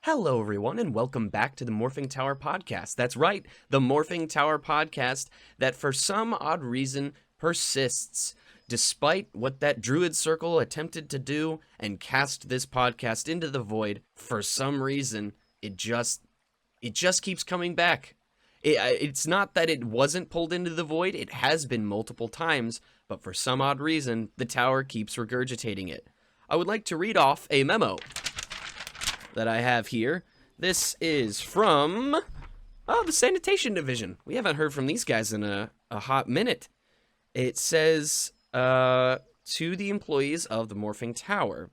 Hello, everyone, and welcome back to the Morphing Tower podcast. That's right, the Morphing Tower podcast that for some odd reason persists, despite what that druid circle attempted to do and cast this podcast into the void. For some reason, it just keeps coming back. It's not that it wasn't pulled into the void, it has been multiple times, but for some odd reason, the tower keeps regurgitating it. I would like to read off a memo that I have here. This is from the sanitation division. We haven't heard from these guys in a hot minute. It says, to the employees of the Morphing Tower,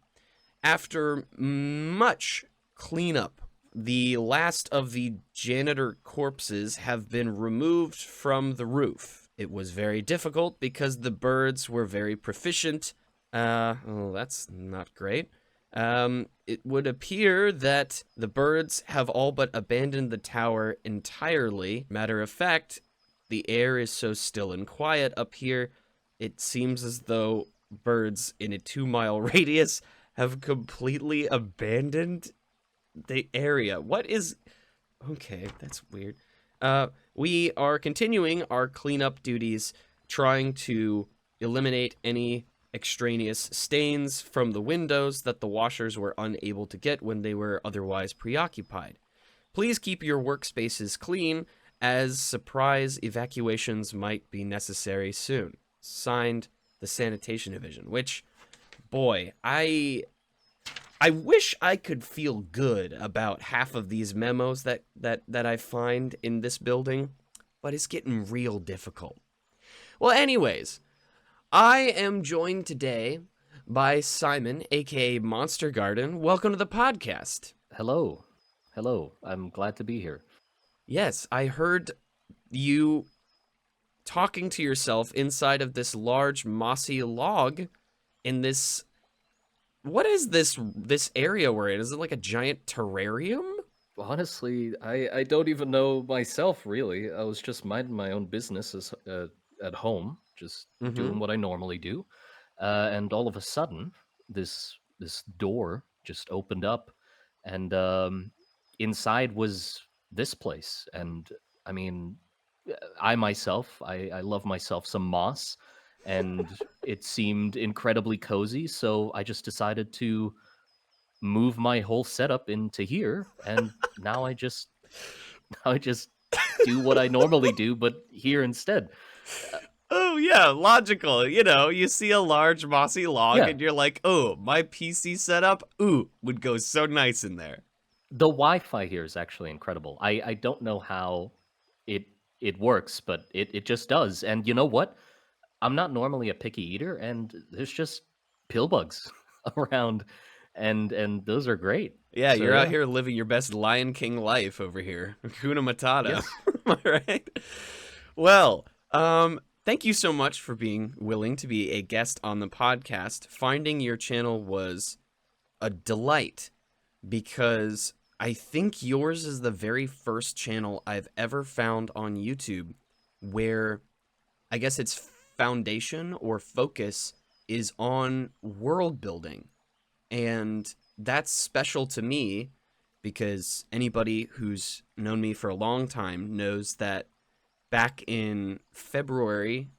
after much cleanup, the last of the janitor corpses have been removed from the roof. It was very difficult because the birds were very proficient. That's not great. It would appear that the birds have all but abandoned the tower entirely. Matter of fact, the air is so still and quiet up here, it seems as though birds in a 2-mile radius have completely abandoned the area. Okay, that's weird. We are continuing our cleanup duties, trying to eliminate any extraneous stains from the windows that the washers were unable to get when they were otherwise preoccupied. Please keep your workspaces clean, as surprise evacuations might be necessary soon. Signed, the Sanitation Division, which, boy, I wish I could feel good about half of these memos that I find in this building, but it's getting real difficult. Well, anyways, I am joined today by Simon, aka Monstergarden. Welcome to the podcast. Hello. I'm glad to be here. Yes, I heard you talking to yourself inside of this large mossy log in this... What is this area we're in? Is it like a giant terrarium? Honestly, I don't even know myself, really. I was just minding my own business at home, just doing what I normally do. And all of a sudden, this door just opened up, and inside was this place. And I mean, I myself, I love myself some moss, and it seemed incredibly cozy, so I just decided to move my whole setup into here, and now I just do what I normally do, but here instead. Oh, yeah, logical. You know, you see a large mossy log Yeah. and you're like, oh, my PC setup, would go so nice in there. The Wi-Fi here is actually incredible. I don't know how it works, but it just does. And you know what? I'm not normally a picky eater, and there's just pill bugs around, and those are great. Yeah, So you're out yeah. here living your best Lion King life over here. Hakuna Matata. Yes. All right. Well, thank you so much for being willing to be a guest on the podcast. Finding your channel was a delight because I think yours is the very first channel I've ever found on YouTube where I guess its foundation or focus is on world building. And that's special to me because anybody who's known me for a long time knows that back in February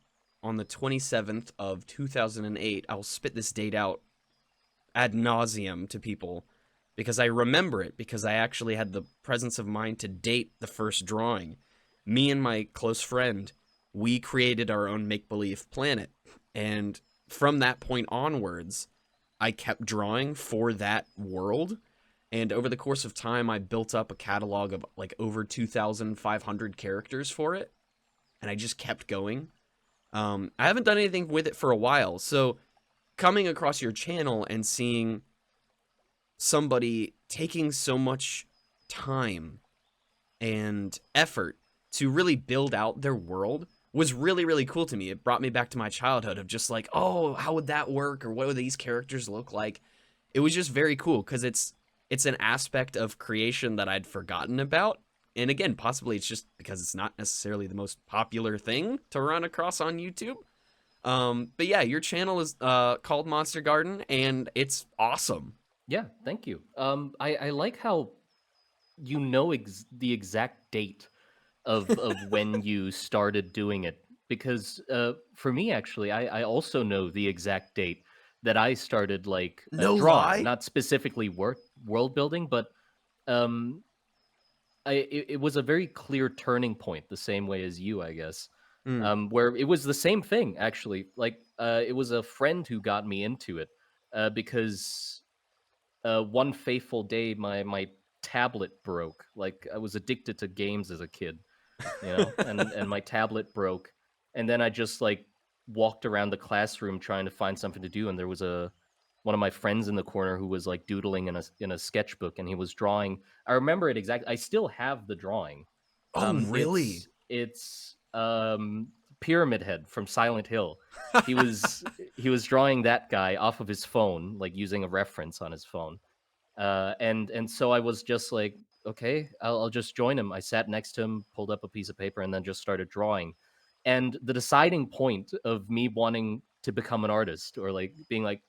on the 27th of 2008, I'll spit this date out ad nauseum to people because I remember it because I actually had the presence of mind to date the first drawing. Me and my close friend, we created our own make-believe planet. And from that point onwards, I kept drawing for that world, and over the course of time, I built up a catalog of like over 2,500 characters for it, and I just kept going. I haven't done anything with it for a while, so coming across your channel and seeing somebody taking so much time and effort to really build out their world was really, really cool to me. It brought me back to my childhood of just like, oh, how would that work? Or what would these characters look like? It was just very cool because it's an aspect of creation that I'd forgotten about. And again, possibly it's just because it's not necessarily the most popular thing to run across on YouTube. But yeah, your channel is called Monstergarden, and it's awesome. Yeah, thank you. I like how you know the exact date of when you started doing it, because for me actually, I also know the exact date that I started like No drawing, lie. not specifically world building, but um it was a very clear turning point, the same way as you, I guess. Mm. Where it was the same thing actually. Like it was a friend who got me into it because one fateful day my tablet broke. Like I was addicted to games as a kid, and my tablet broke, and then I just like walked around the classroom trying to find something to do, and there was a one of my friends in the corner who was like doodling in a sketchbook, and he was drawing. I remember it exactly. I still have the drawing. Oh, really? It's Pyramid Head from Silent Hill. He was he was drawing that guy off of his phone, like using a reference on his phone. And so I was just like, okay, I'll just join him. I sat next to him, pulled up a piece of paper, and then just started drawing. And the deciding point of me wanting to become an artist, or like being like,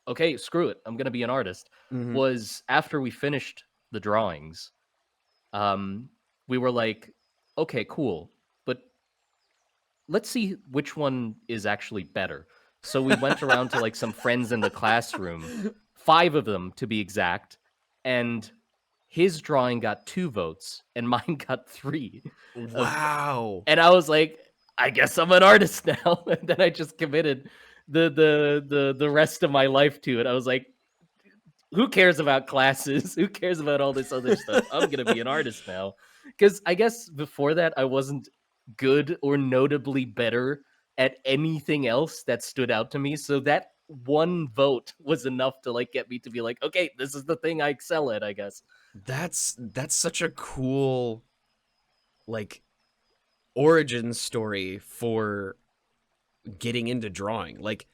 okay, screw it, I'm gonna be an artist, Hmm. was after we finished the drawings. Um, we were like, okay, cool, but let's see which one is actually better. So we went around to like some friends in the classroom, 5 of them to be exact, and his drawing got 2 votes and mine got 3. Of Wow. and I was like, I guess I'm an artist now. And then I just committed the rest of my life to it. I was like, who cares about classes? Who cares about all this other stuff? I'm gonna be an artist now. Because I guess before that, I wasn't good or notably better at anything else that stood out to me. So that one vote was enough to like get me to be like, okay, this is the thing I excel at, I guess. That's such a cool like origin story for getting into drawing. Like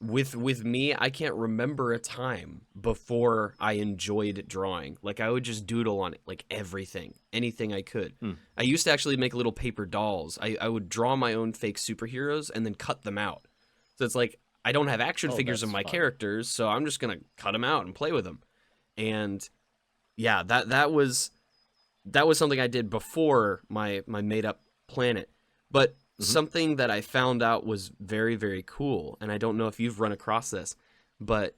with me, I can't remember a time before I enjoyed drawing. Like I would just doodle on it, like everything, anything I could. Hmm. I used to actually make little paper dolls. I would draw my own fake superheroes and then cut them out. So it's like I don't have action Oh, figures of that's my fun. characters, so I'm just gonna cut them out and play with them. And yeah, that was something I did before my made up planet. But Hmm. something that I found out was very, very cool, and I don't know if you've run across this, but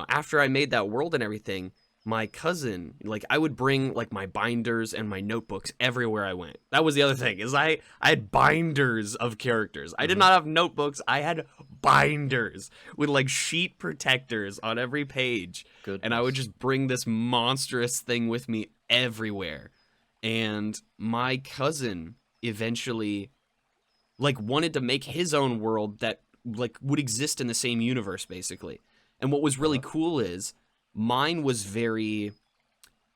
after I made that world and everything, my cousin, like I would bring like my binders and my notebooks everywhere I went. That was the other thing, is I had binders of characters. I did Hmm. not have notebooks, I had binders with like sheet protectors on every page. And I would Goodness. just bring this monstrous thing with me everywhere. And my cousin eventually like wanted to make his own world that like would exist in the same universe basically. And what was really Uh-huh. cool is mine was very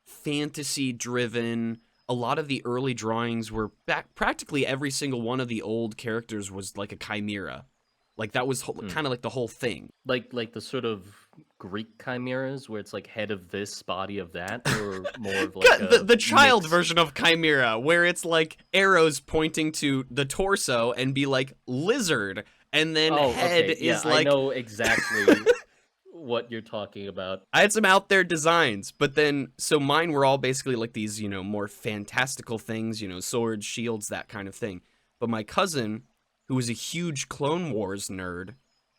fantasy driven. A lot of the early drawings were back, practically every single one of the old characters was like a chimera. Like that was Hmm. kind of like the whole thing. Like the sort of Greek chimeras where it's like head of this, body of that, or more of like The, a the child mix. version of chimera where it's like arrows pointing to the torso and be like lizard, and then Oh, head okay. Yeah, is I like know exactly what you're talking about. I had some out there designs, but then so mine were all basically like these, more fantastical things, swords, shields, that kind of thing. But my cousin, who was a huge Clone Wars nerd,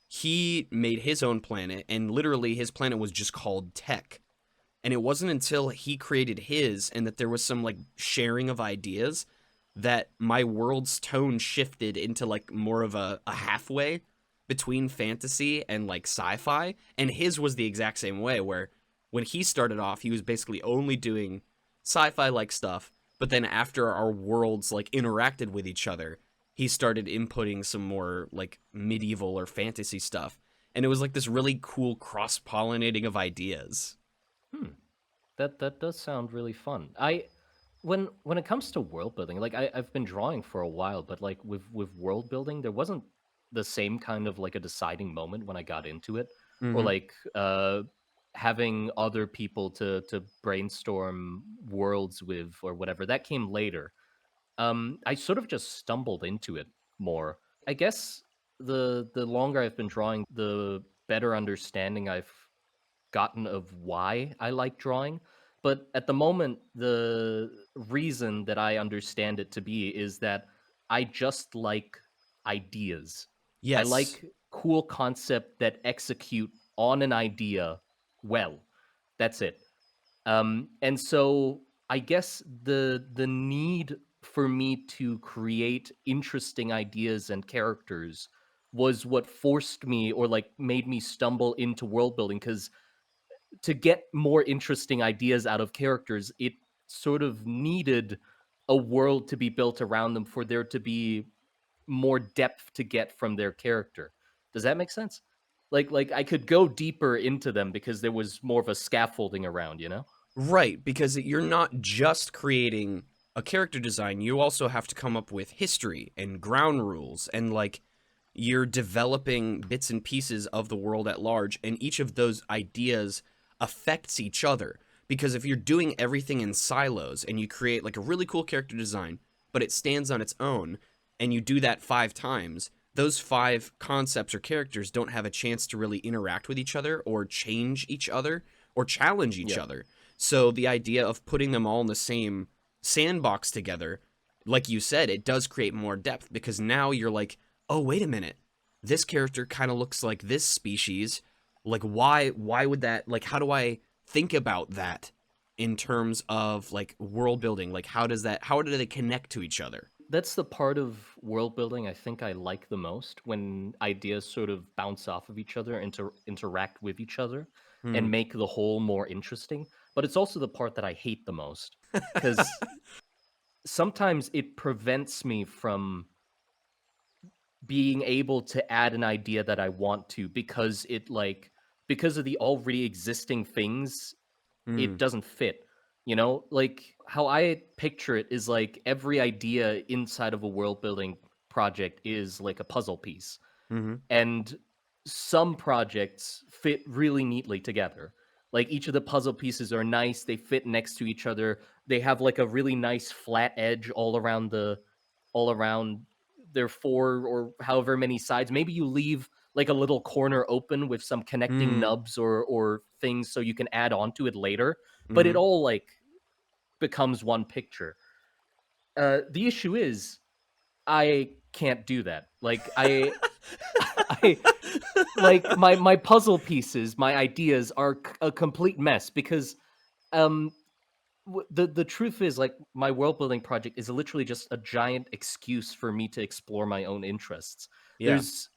he made his own planet, and literally his planet was just called Tech. And it wasn't until he created his and that there was some like sharing of ideas that my world's tone shifted into like more of a halfway between fantasy and like sci-fi. And his was the exact same way, where when he started off he was basically only doing sci-fi like stuff, but then after our worlds like interacted with each other, he started inputting some more like medieval or fantasy stuff, and it was like this really cool cross-pollinating of ideas. Hmm. That does sound really fun. I when it comes to world building, like I've been drawing for a while, but like with world building, there wasn't the same kind of like a deciding moment when I got into it, or Mm-hmm. like having other people to brainstorm worlds with or whatever. That came later. I sort of just stumbled into it more. I guess the longer I've been drawing, the better understanding I've gotten of why I like drawing. But at the moment, the reason that I understand it to be is that I just like ideas. I Yes. like cool concept that execute on an idea well. That's it. And so I guess the need for me to create interesting ideas and characters was what forced me or like made me stumble into world building, because to get more interesting ideas out of characters, it sort of needed a world to be built around them for there to be more depth to get from their character. Does that make sense? Like I could go deeper into them because there was more of a scaffolding around, you know? Right, because you're not just creating a character design, you also have to come up with history and ground rules, and like you're developing bits and pieces of the world at large, and each of those ideas affects each other. Because if you're doing everything in silos and you create like a really cool character design, but it stands on its own, and you do that 5 times, those 5 concepts or characters don't have a chance to really interact with each other or change each other or challenge each Yeah. other. So the idea of putting them all in the same sandbox together, like you said, it does create more depth, because now you're like, oh, wait a minute, this character kind of looks like this species. Like, why would that, like, how do I think about that in terms of like world building? Like, how do they connect to each other? That's the part of world building I think I like the most, when ideas sort of bounce off of each other, interact with each other, and Hmm. make the whole more interesting. But it's also the part that I hate the most, because sometimes it prevents me from being able to add an idea that I want to, because because of the already existing things, Hmm. it doesn't fit. You know, like how I picture it is like every idea inside of a world building project is like a puzzle piece. Hmm. And some projects fit really neatly together. Like each of the puzzle pieces are nice, they fit next to each other. They have like a really nice flat edge all around their 4 or however many sides. Maybe you leave like a little corner open with some connecting Hmm. nubs or things so you can add on to it later, but it Hmm. all like becomes one picture. The issue is I can't do that. Like I like my puzzle pieces, my ideas are a complete mess, because um the truth is, like, my world building project is literally just a giant excuse for me to explore my own interests. Yeah. There's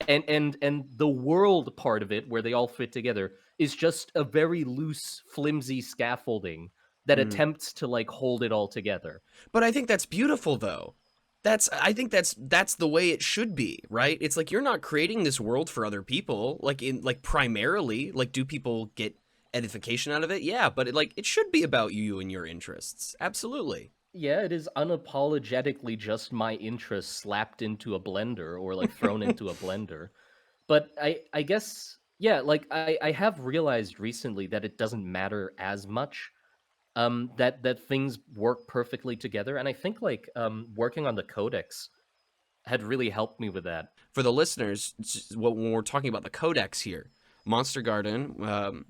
and the world part of it, where they all fit together, is just a very loose, flimsy scaffolding that Hmm. attempts to like hold it all together. But I think that's beautiful, though. I think that's the way it should be, right? It's like you're not creating this world for other people, like in like primarily, like do people get edification out of it? Yeah, but it should be about you and your interests. Absolutely. Yeah, it is unapologetically just my interests slapped into a blender, or like thrown into a blender. But I guess, yeah, like I have realized recently that it doesn't matter as much, that things work perfectly together, and I think like working on the codex had really helped me with that. For the listeners, when we're talking about the Codex here, Monster Garden,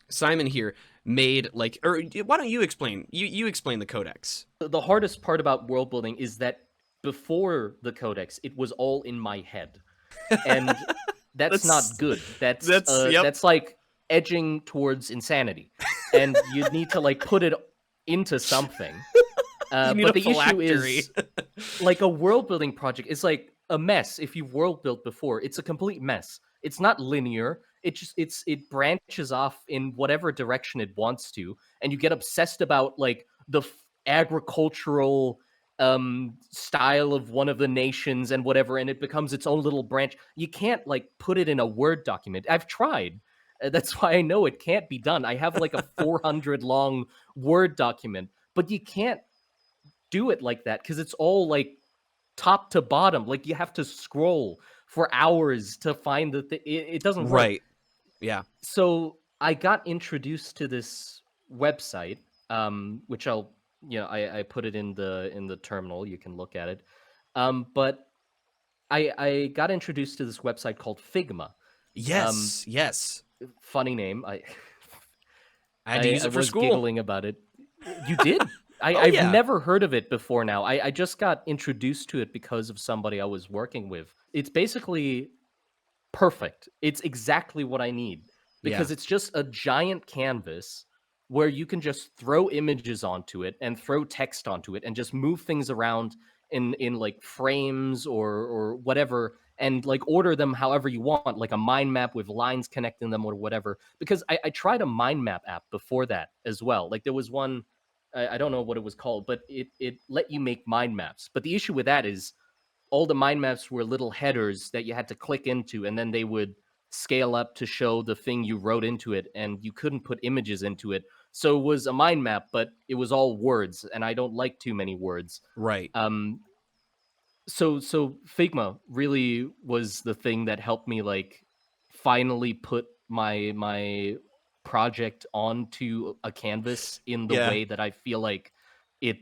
Simon here made like, or why don't you explain? You explain the Codex. The hardest part about world building is that before the codex, it was all in my head, and that's not That's good. yep. That's like edging towards insanity, and you need to like put it into something. You need But a the issue phylactery. is, like, a world building project is like a mess. If you've world built before, it's a complete mess. It's not linear. It branches off in whatever direction it wants to, and you get obsessed about like the agricultural style of one of the nations and whatever, and it becomes its own little branch. You can't like put it in a Word document. I've tried. That's why I know it can't be done. I have like a 400 long Word document, but you can't do it like that because it's all like top to bottom. Like you have to scroll for hours to find it doesn't work. Right. Yeah. So I got introduced to this website, which I put it in the terminal. You can look at it. But I got introduced to this website called Figma. Um, Yes. Yes. Funny name. I I had to use I it for was school. giggling about it. You did? Oh I've yeah. never heard of it before now. I just got introduced to it because of somebody I was working with. It's basically perfect. It's exactly what I need Yeah. because it's just a giant canvas where you can just throw images onto it and throw text onto it and just move things around in like frames or whatever and like order them however you want, like a mind map with lines connecting them or whatever. Because I tried a mind map app before that as well. Like there was one, I don't know what it was called, but it let you make mind maps. But the issue with that is all the mind maps were little headers that you had to click into, and then they would scale up to show the thing you wrote into it, and you couldn't put images into it. So it was a mind map, but it was all words, and I don't like too many words. Right. Um, so Figma really was the thing that helped me like finally put my project onto a canvas in the Yeah. way that I feel like it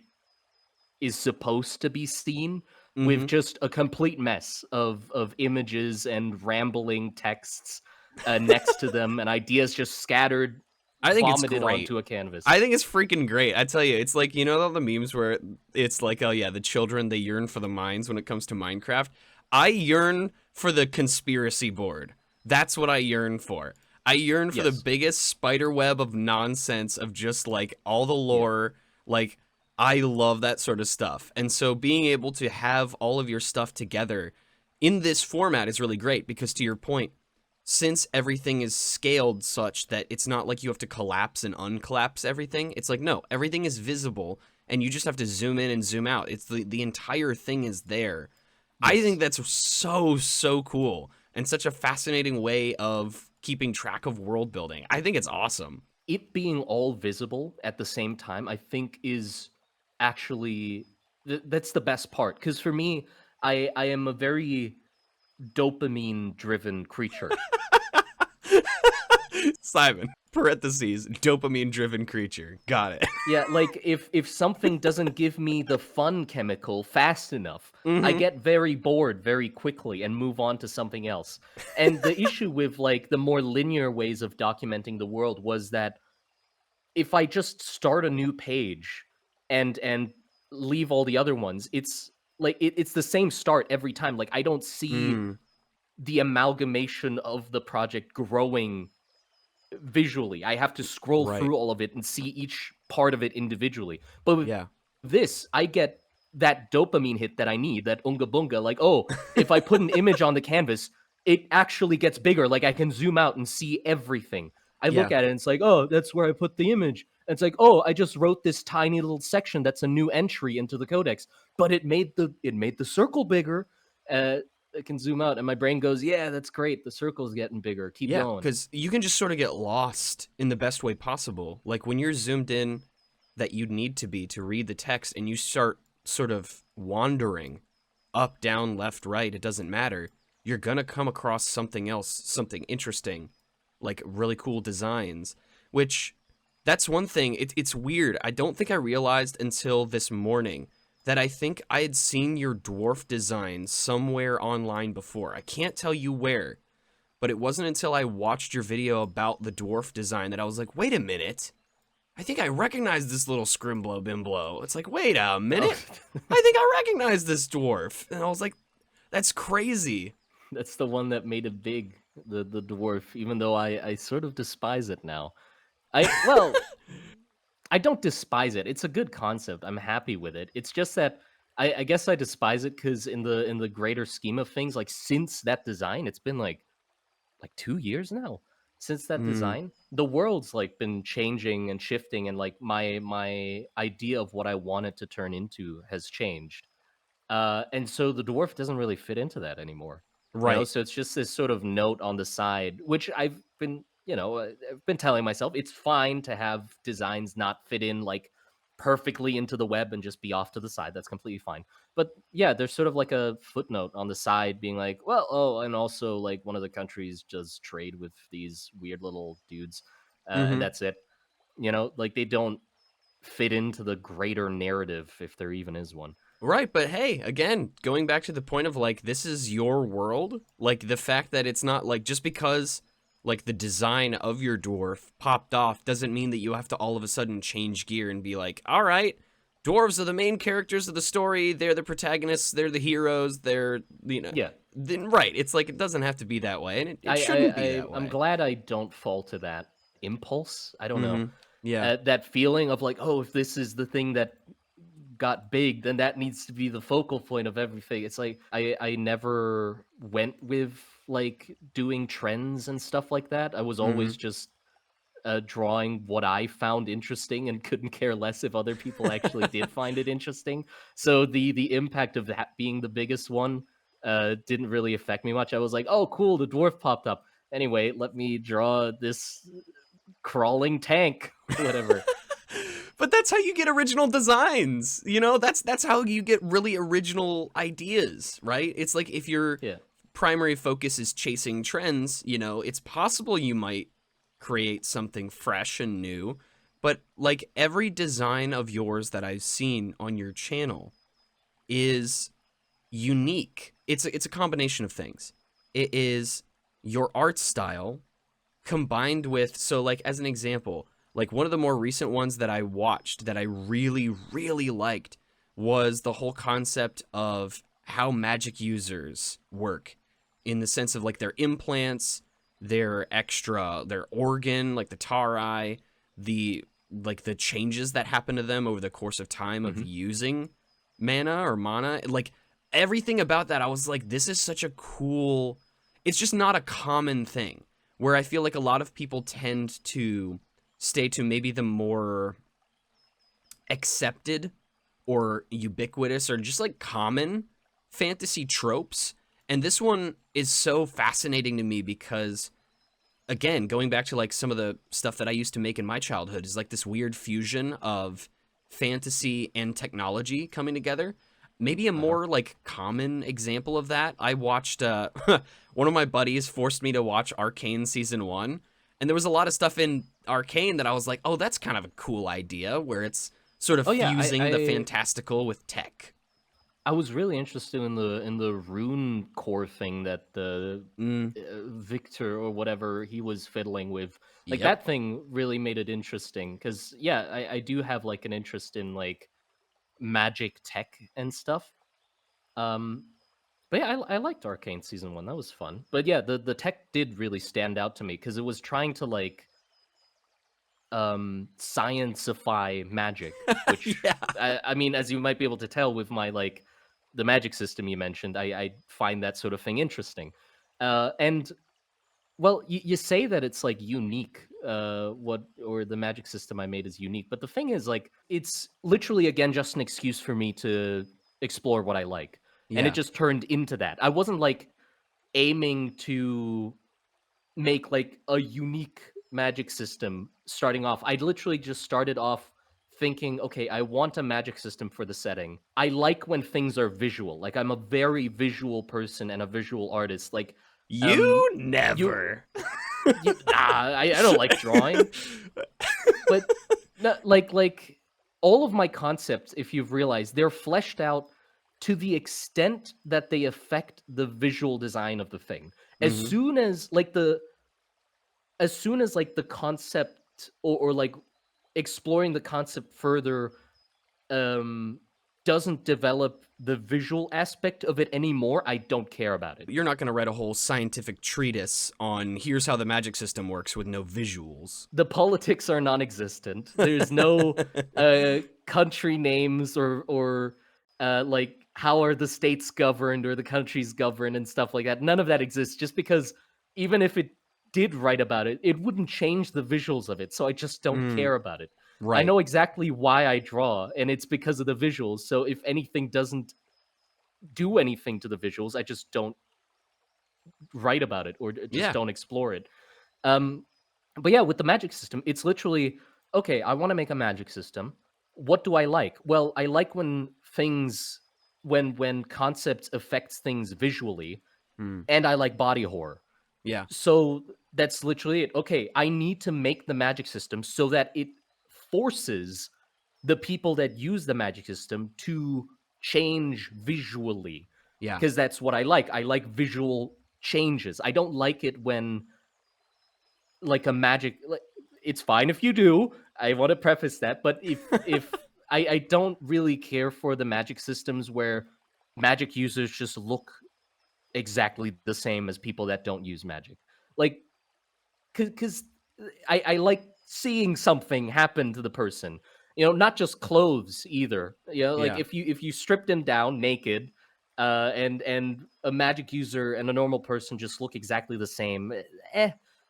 is supposed to be seen, with Mm-hmm. just a complete mess of images and rambling texts next to them and ideas just scattered, I think it's vomited great. onto a canvas. I think it's freaking great. I tell you, it's like, you know, all the memes where it's like, oh yeah, the children, they yearn for the mines when it comes to Minecraft. I yearn for the conspiracy board. That's what I yearn for. I yearn for the Yes. biggest spider web of nonsense of just like all the Yeah. lore. Like, I love that sort of stuff. And so being able to have all of your stuff together in this format is really great because, to your point, since everything is scaled such that it's not like you have to collapse and uncollapse everything, it's like, no, everything is visible and you just have to zoom in and zoom out. It's the entire thing is there. I think Yes. that's so cool and such a fascinating way of keeping track of world building. I think it's awesome. It being all visible at the same time, I think is actually that's the best part. Because for me, I am a very dopamine driven creature. Simon, parentheses, dopamine driven creature. Got it. Yeah, like if something doesn't give me the fun chemical fast enough, I Mm-hmm. get very bored very quickly and move on to something else. And the issue with like the more linear ways of documenting the world was that if I just start a new page and leave all the other ones, it's like it's the same start every time. Like I don't see Mm, the amalgamation of the project growing visually. I have to scroll right. through all of it and see each part of it individually. But with Yeah. this, I get that dopamine hit that I need, that unga bunga. Like, oh, if I put an image on the canvas, it actually gets bigger. Like I can zoom out and see everything. I look Yeah. at it and it's like, oh, that's where I put the image. And it's like, oh, I just wrote this tiny little section that's a new entry into the codex, but it made the circle bigger. I can zoom out, and my brain goes, yeah, that's great. The circle's getting bigger. Keep Yeah, going. because you can just sort of get lost in the best way possible. Like when you're zoomed in that you'd need to be to read the text and you start sort of wandering up, down, left, right, it doesn't matter. You're going to come across something else, something interesting, like really cool designs, which that's one thing. It's weird. I don't think I realized until this morning that I think I had seen your dwarf design somewhere online before. I can't tell you where, but it wasn't until I watched your video about the dwarf design that I was like, wait a minute. I think I recognize this little scrimblow bimblow. It's like, wait a Oh, minute. I think I recognize this dwarf. And I was like, that's crazy. that's the one that made it big, the dwarf, even though I sort of despise it now. Well, I don't despise it. It's a good concept. I'm happy with it. It's just that I guess I despise it because in the greater scheme of things, like since that design, it's been like 2 years now since that Mm, design. The world's like been changing and shifting, and like my idea of what I want it to turn into has changed. And so the dwarf doesn't really fit into that anymore. right. So it's just this sort of note on the side, which I've been, I've been telling myself it's fine to have designs not fit in like perfectly into the web and just be off to the side. That's completely fine. But yeah, there's sort of like a footnote on the side being like, well, oh, and also like one of the countries does trade with these weird little dudes, and Mm-hmm. that's it. Like they don't fit into the greater narrative if there even is one. Right, but hey, again, going back to the point of like, this is your world, like the fact that it's not like just because like the design of your dwarf popped off doesn't mean that you have to all of a sudden change gear and be like, all right, dwarves are the main characters of the story. They're the protagonists. They're the heroes. They're, Yeah. then right. It's like, it doesn't have to be that way, and it shouldn't be that I'm way. glad I don't fall to that impulse. I don't know. Yeah. That feeling of like, oh, if this is the thing that got big, then that needs to be the focal point of everything. It's like I never went with like doing trends and stuff like that. I was always just drawing what I found interesting and couldn't care less if other people actually did find it interesting. So the impact of that being the biggest one didn't really affect me much. I was like, oh, cool, the dwarf popped up. Anyway, let me draw this crawling tank, whatever. But that's how you get original designs. That's how you get really original ideas, right? It's like if your Yeah. primary focus is chasing trends, it's possible you might create something fresh and new, but like every design of yours that I've seen on your channel is unique. It's a combination of things. It is your art style combined with, so like as an example, like one of the more recent ones that I watched that I really, really liked was the whole concept of how magic users work, in the sense of like their implants, their organ, like the Tarai, the changes that happen to them over the course of time of using mana. Like everything about that, I was like, this is such a cool, it's just not a common thing, where I feel like a lot of people tend to stay to maybe the more accepted or ubiquitous or just like common fantasy tropes. And this one is so fascinating to me because, again, going back to like some of the stuff that I used to make in my childhood, is like this weird fusion of fantasy and technology coming together. Maybe a more like common example of that, I watched one of my buddies forced me to watch Arcane season 1, and there was a lot of stuff in Arcane that I was like, oh, that's kind of a cool idea, where it's sort of Oh yeah, fusing the fantastical with tech. I was really interested in the rune core thing that the Victor or whatever he was fiddling with. Like Yep. that thing really made it interesting because yeah, I do have like an interest in like magic tech and stuff. But yeah, I liked Arcane season 1. That was fun. But yeah, the tech did really stand out to me because it was trying to like science-ify magic, which Yeah. I mean, as you might be able to tell with my like the magic system you mentioned, I find that sort of thing interesting. And well, you say that it's like unique, or the magic system I made is unique, but the thing is, like, it's literally again just an excuse for me to explore what I like, and it Yeah. just turned into that. I wasn't like aiming to make like a unique magic system starting off. I literally just started off thinking, okay, I want a magic system for the setting. I like when things are visual. Like I'm a very visual person and a visual artist. Like You you, never. I don't like drawing, but no, like all of my concepts, if you've realized, they're fleshed out to the extent that they affect the visual design of the thing. As Hmm. soon as like the concept or like exploring the concept further um doesn't develop the visual aspect of it anymore, I don't care about it. You're not going to write a whole scientific treatise on here's how the magic system works with no visuals. The politics are non-existent. There's no country names or like how are the states governed or the countries governed and stuff like that. None of that exists, just because even if it did write about it, it wouldn't change the visuals of it. So I just don't care about it. I Right. know exactly why I draw, and it's because of the visuals. So if anything doesn't do anything to the visuals, I just don't write about it or just Yeah. don't explore it. Um, but yeah, with the magic system, it's literally okay. I want to make a magic system. What do I like? Well, I like when things, when concepts affects things visually, Mm. and I like body horror. Yeah. So that's literally it. Okay, I need to make the magic system so that it forces the people that use the magic system to change visually, Yeah. because that's what I like. I like visual changes. I don't like it when like a magic. Like, it's fine if you do. I want to preface that, but if I don't really care for the magic systems where magic users just look exactly the same as people that don't use magic. Like, because I like seeing something happen to the person. Not just clothes either. Like Yeah. if you strip them down naked, and a magic user and a normal person just look exactly the same.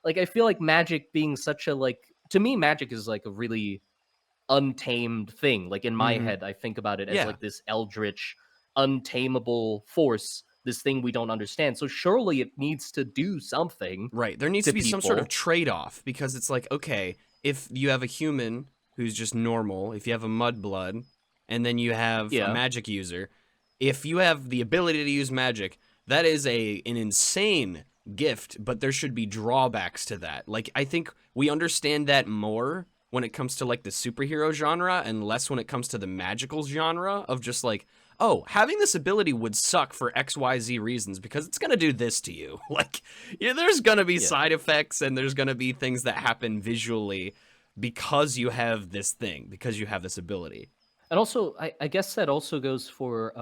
Like I feel like magic being such a like to me, magic is like a really untamed thing. Like in my Hmm. head, I think about it as Yeah. like this eldritch, untamable force, this thing we don't understand. So surely it needs to do something Right. There needs to to be some sort of people. trade-off, because it's like, okay, if you have a human who's just normal, if you have a mudblood, and then you have a Yeah. magic user, if you have the ability to use magic, that is an insane gift, but there should be drawbacks to that. Like, I think we understand that more when it comes to like the superhero genre, and less when it comes to the magical genre of just like, oh, having this ability would suck for XYZ reasons because it's going to do this to you. Like, yeah, there's going to be Yeah. side effects, and there's going to be things that happen visually because you have this thing, because you have this ability. And also, I guess that also goes for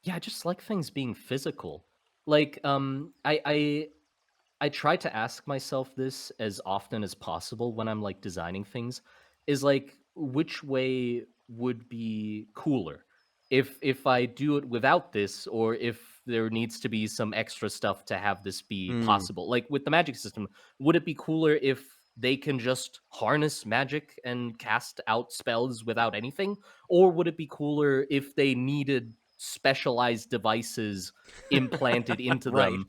yeah, I just like things being physical. Like I try to ask myself this as often as possible when I'm like designing things, is like which way would be cooler, if I do it without this, or if there needs to be some extra stuff to have this be Mm, possible. Like with the magic system, would it be cooler if they can just harness magic and cast out spells without anything, or would it be cooler if they needed specialized devices implanted into right. them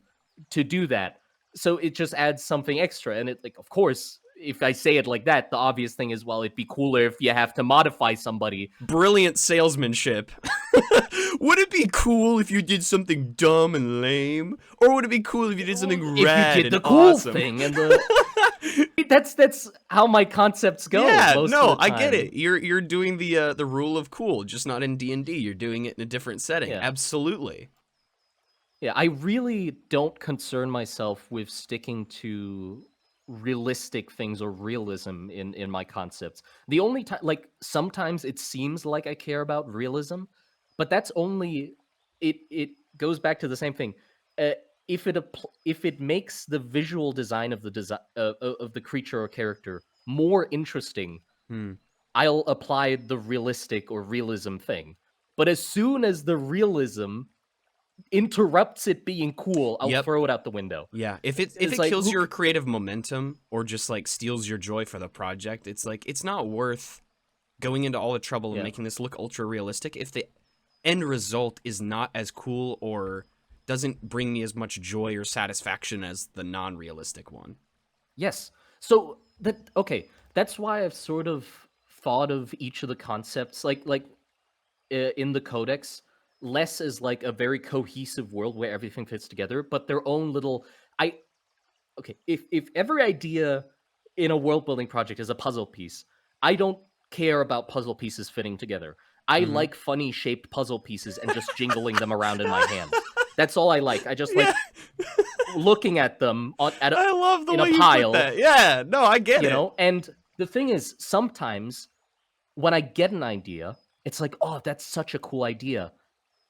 to do that? So it just adds something extra. And it, like, of course, if I say it like that, the obvious thing is, well, it'd be cooler if you have to modify somebody. Brilliant salesmanship. Would it be cool if you did something dumb and lame? Or would it be cool if you did something If you rad did and the cool awesome? thing and the that's how my concepts go Yeah, most of no, the I get time. it. You're doing the rule of cool, just not in D&D. You're doing it in a different setting. Yeah. Absolutely. Yeah, I really don't concern myself with sticking to realistic things or realism in my concepts. The only time, like sometimes it seems like I care about realism, but that's only it goes back to the same thing. Uh, if it makes the visual design of the design of the creature or character more interesting, Hmm. I'll apply the realistic or realism thing. But as soon as the realism interrupts it being cool, I'll Yep. throw it out the window. Yeah. If It's it like kills your creative momentum or just like steals your joy for the project, it's like it's not worth going into all the trouble and yeah. making this look ultra realistic if the end result is not as cool or doesn't bring me as much joy or satisfaction as the non-realistic one. Yes. So that okay, that's why I've sort of thought of each of the concepts in the Codex less as like a very cohesive world where everything fits together, but their own little I okay, if every idea in a world building project is a puzzle piece, I don't care about puzzle pieces fitting together. I Mm-hmm. like funny shaped puzzle pieces and just jingling them around in my hand. That's all I like. I just Yeah. like looking at them I love the in a way you put pile, that. Yeah, no, I get it. And the thing is, sometimes when I get an idea, it's like, oh, that's such a cool idea.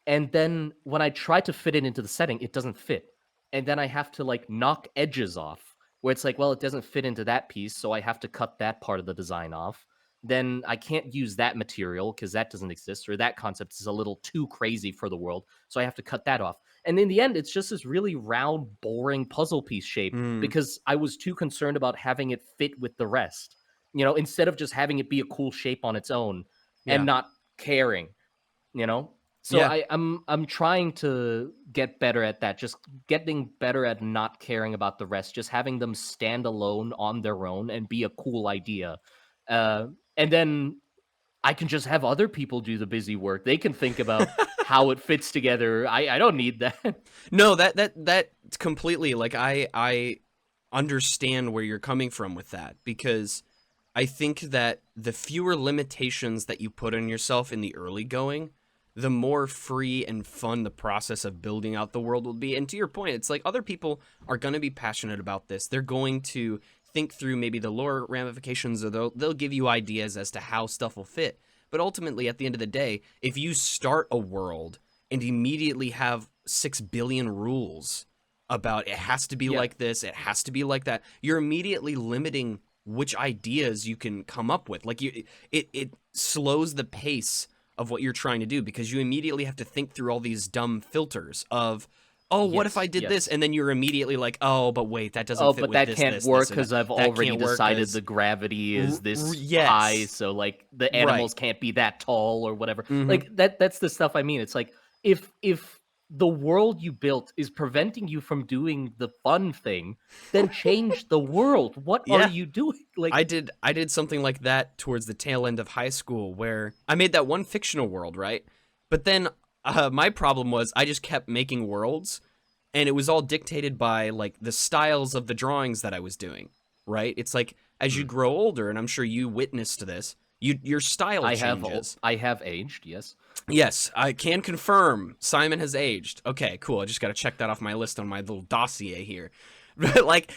And then when I try to fit it into the setting, it doesn't fit. And then I have to like knock edges off where it's like, well, it doesn't fit into that piece. So I have to cut that part of the design off. Then I can't use that material because that doesn't exist, or that concept is a little too crazy for the world. So I have to cut that off. And in the end, it's just this really round, boring puzzle piece shape Mm, because I was too concerned about having it fit with the rest. Instead of just having it be a cool shape on its own and yeah. not caring, you know? So Yeah. I'm trying to get better at that, just getting better at not caring about the rest, just having them stand alone on their own and be a cool idea. And then I can just have other people do the busy work. They can think about how it fits together. I don't need that. No, that completely, like, I understand where you're coming from with that, because I think that the fewer limitations that you put on yourself in the early going, the more free and fun the process of building out the world will be. And to your point, it's like other people are going to be passionate about this. They're going to think through maybe the lore ramifications, or they'll give you ideas as to how stuff will fit. But ultimately, at the end of the day, if you start a world and immediately have 6 billion rules about it has to be like this, it has to be like that, you're immediately limiting which ideas you can come up with. Like it slows the pace of what you're trying to do, because you immediately have to think through all these dumb filters of, oh, what if I did this? And then you're immediately like, oh, but wait, that doesn't fit but with that this, can't this, work this, or because that. I've That already can't work decided 'cause- the gravity is this yes. high, so like the animals can't be that tall or whatever. Like that's the stuff I mean. It's like if the world you built is preventing you from doing the fun thing, then change the world. What are Yeah. you doing? Like I did something like that towards the tail end of high school, where I made that one fictional world, right? But then my problem was I just kept making worlds, and it was all dictated by like the styles of the drawings that I was doing, right? It's like as you grow older, and I'm sure you witnessed this, your style changes. I have aged, yes. Yes, I can confirm Simon has aged. Okay, cool. I just got to check that off my list on my little dossier here. But like,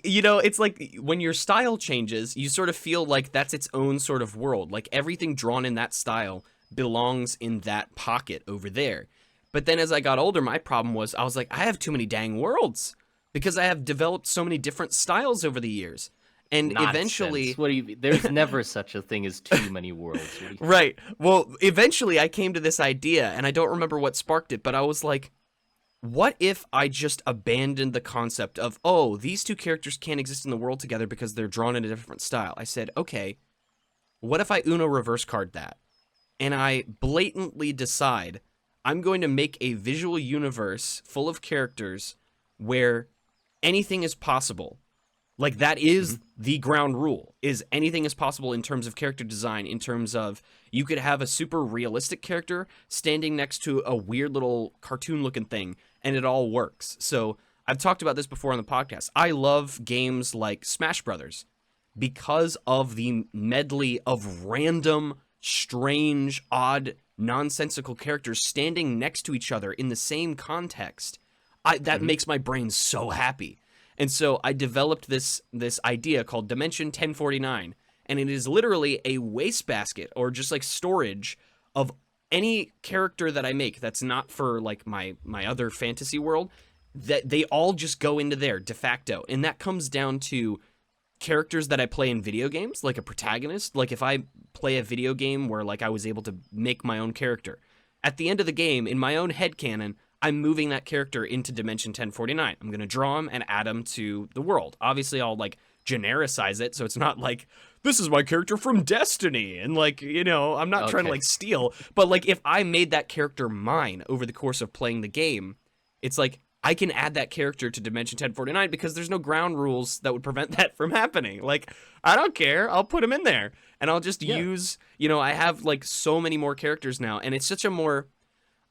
you know, it's like when your style changes, you sort of feel like that's its own sort of world. Like everything drawn in that style belongs in that pocket over there. But then as I got older, my problem was I was like, I have too many dang worlds because I have developed so many different styles over the years. And Nonsense. eventually, What do you? There's never such a thing as too many worlds. Right. Well, eventually I came to this idea, and I don't remember what sparked it, but I was like, what if I just abandoned the concept of, oh, these two characters can't exist in the world together because they're drawn in a different style? I said, okay, what if I Uno reverse card that? And I blatantly decide I'm going to make a visual universe full of characters where anything is possible. Like that is the ground rule, is anything is possible in terms of character design, in terms of you could have a super realistic character standing next to a weird little cartoon looking thing and it all works. So I've talked about this before on the podcast. I love games like Smash Brothers because of the medley of random, strange, odd, nonsensical characters standing next to each other in the same context. That makes my brain so happy. And so I developed this idea called Dimension 1049, and it is literally a wastebasket or just like storage of any character that I make that's not for like my other fantasy world, that they all just go into there de facto. And that comes down to characters that I play in video games, like a protagonist. Like if I play a video game where like I was able to make my own character, at the end of the game, in my own headcanon, I'm moving that character into Dimension 1049. I'm going to draw him and add him to the world. Obviously, I'll like genericize it, so it's not like, this is my character from Destiny, and like, you know, I'm not trying to like steal, but like if I made that character mine over the course of playing the game, it's like I can add that character to Dimension 1049 because there's no ground rules that would prevent that from happening. Like, I don't care. I'll put him in there, and I'll just use, you know, I have like so many more characters now, and it's such a more...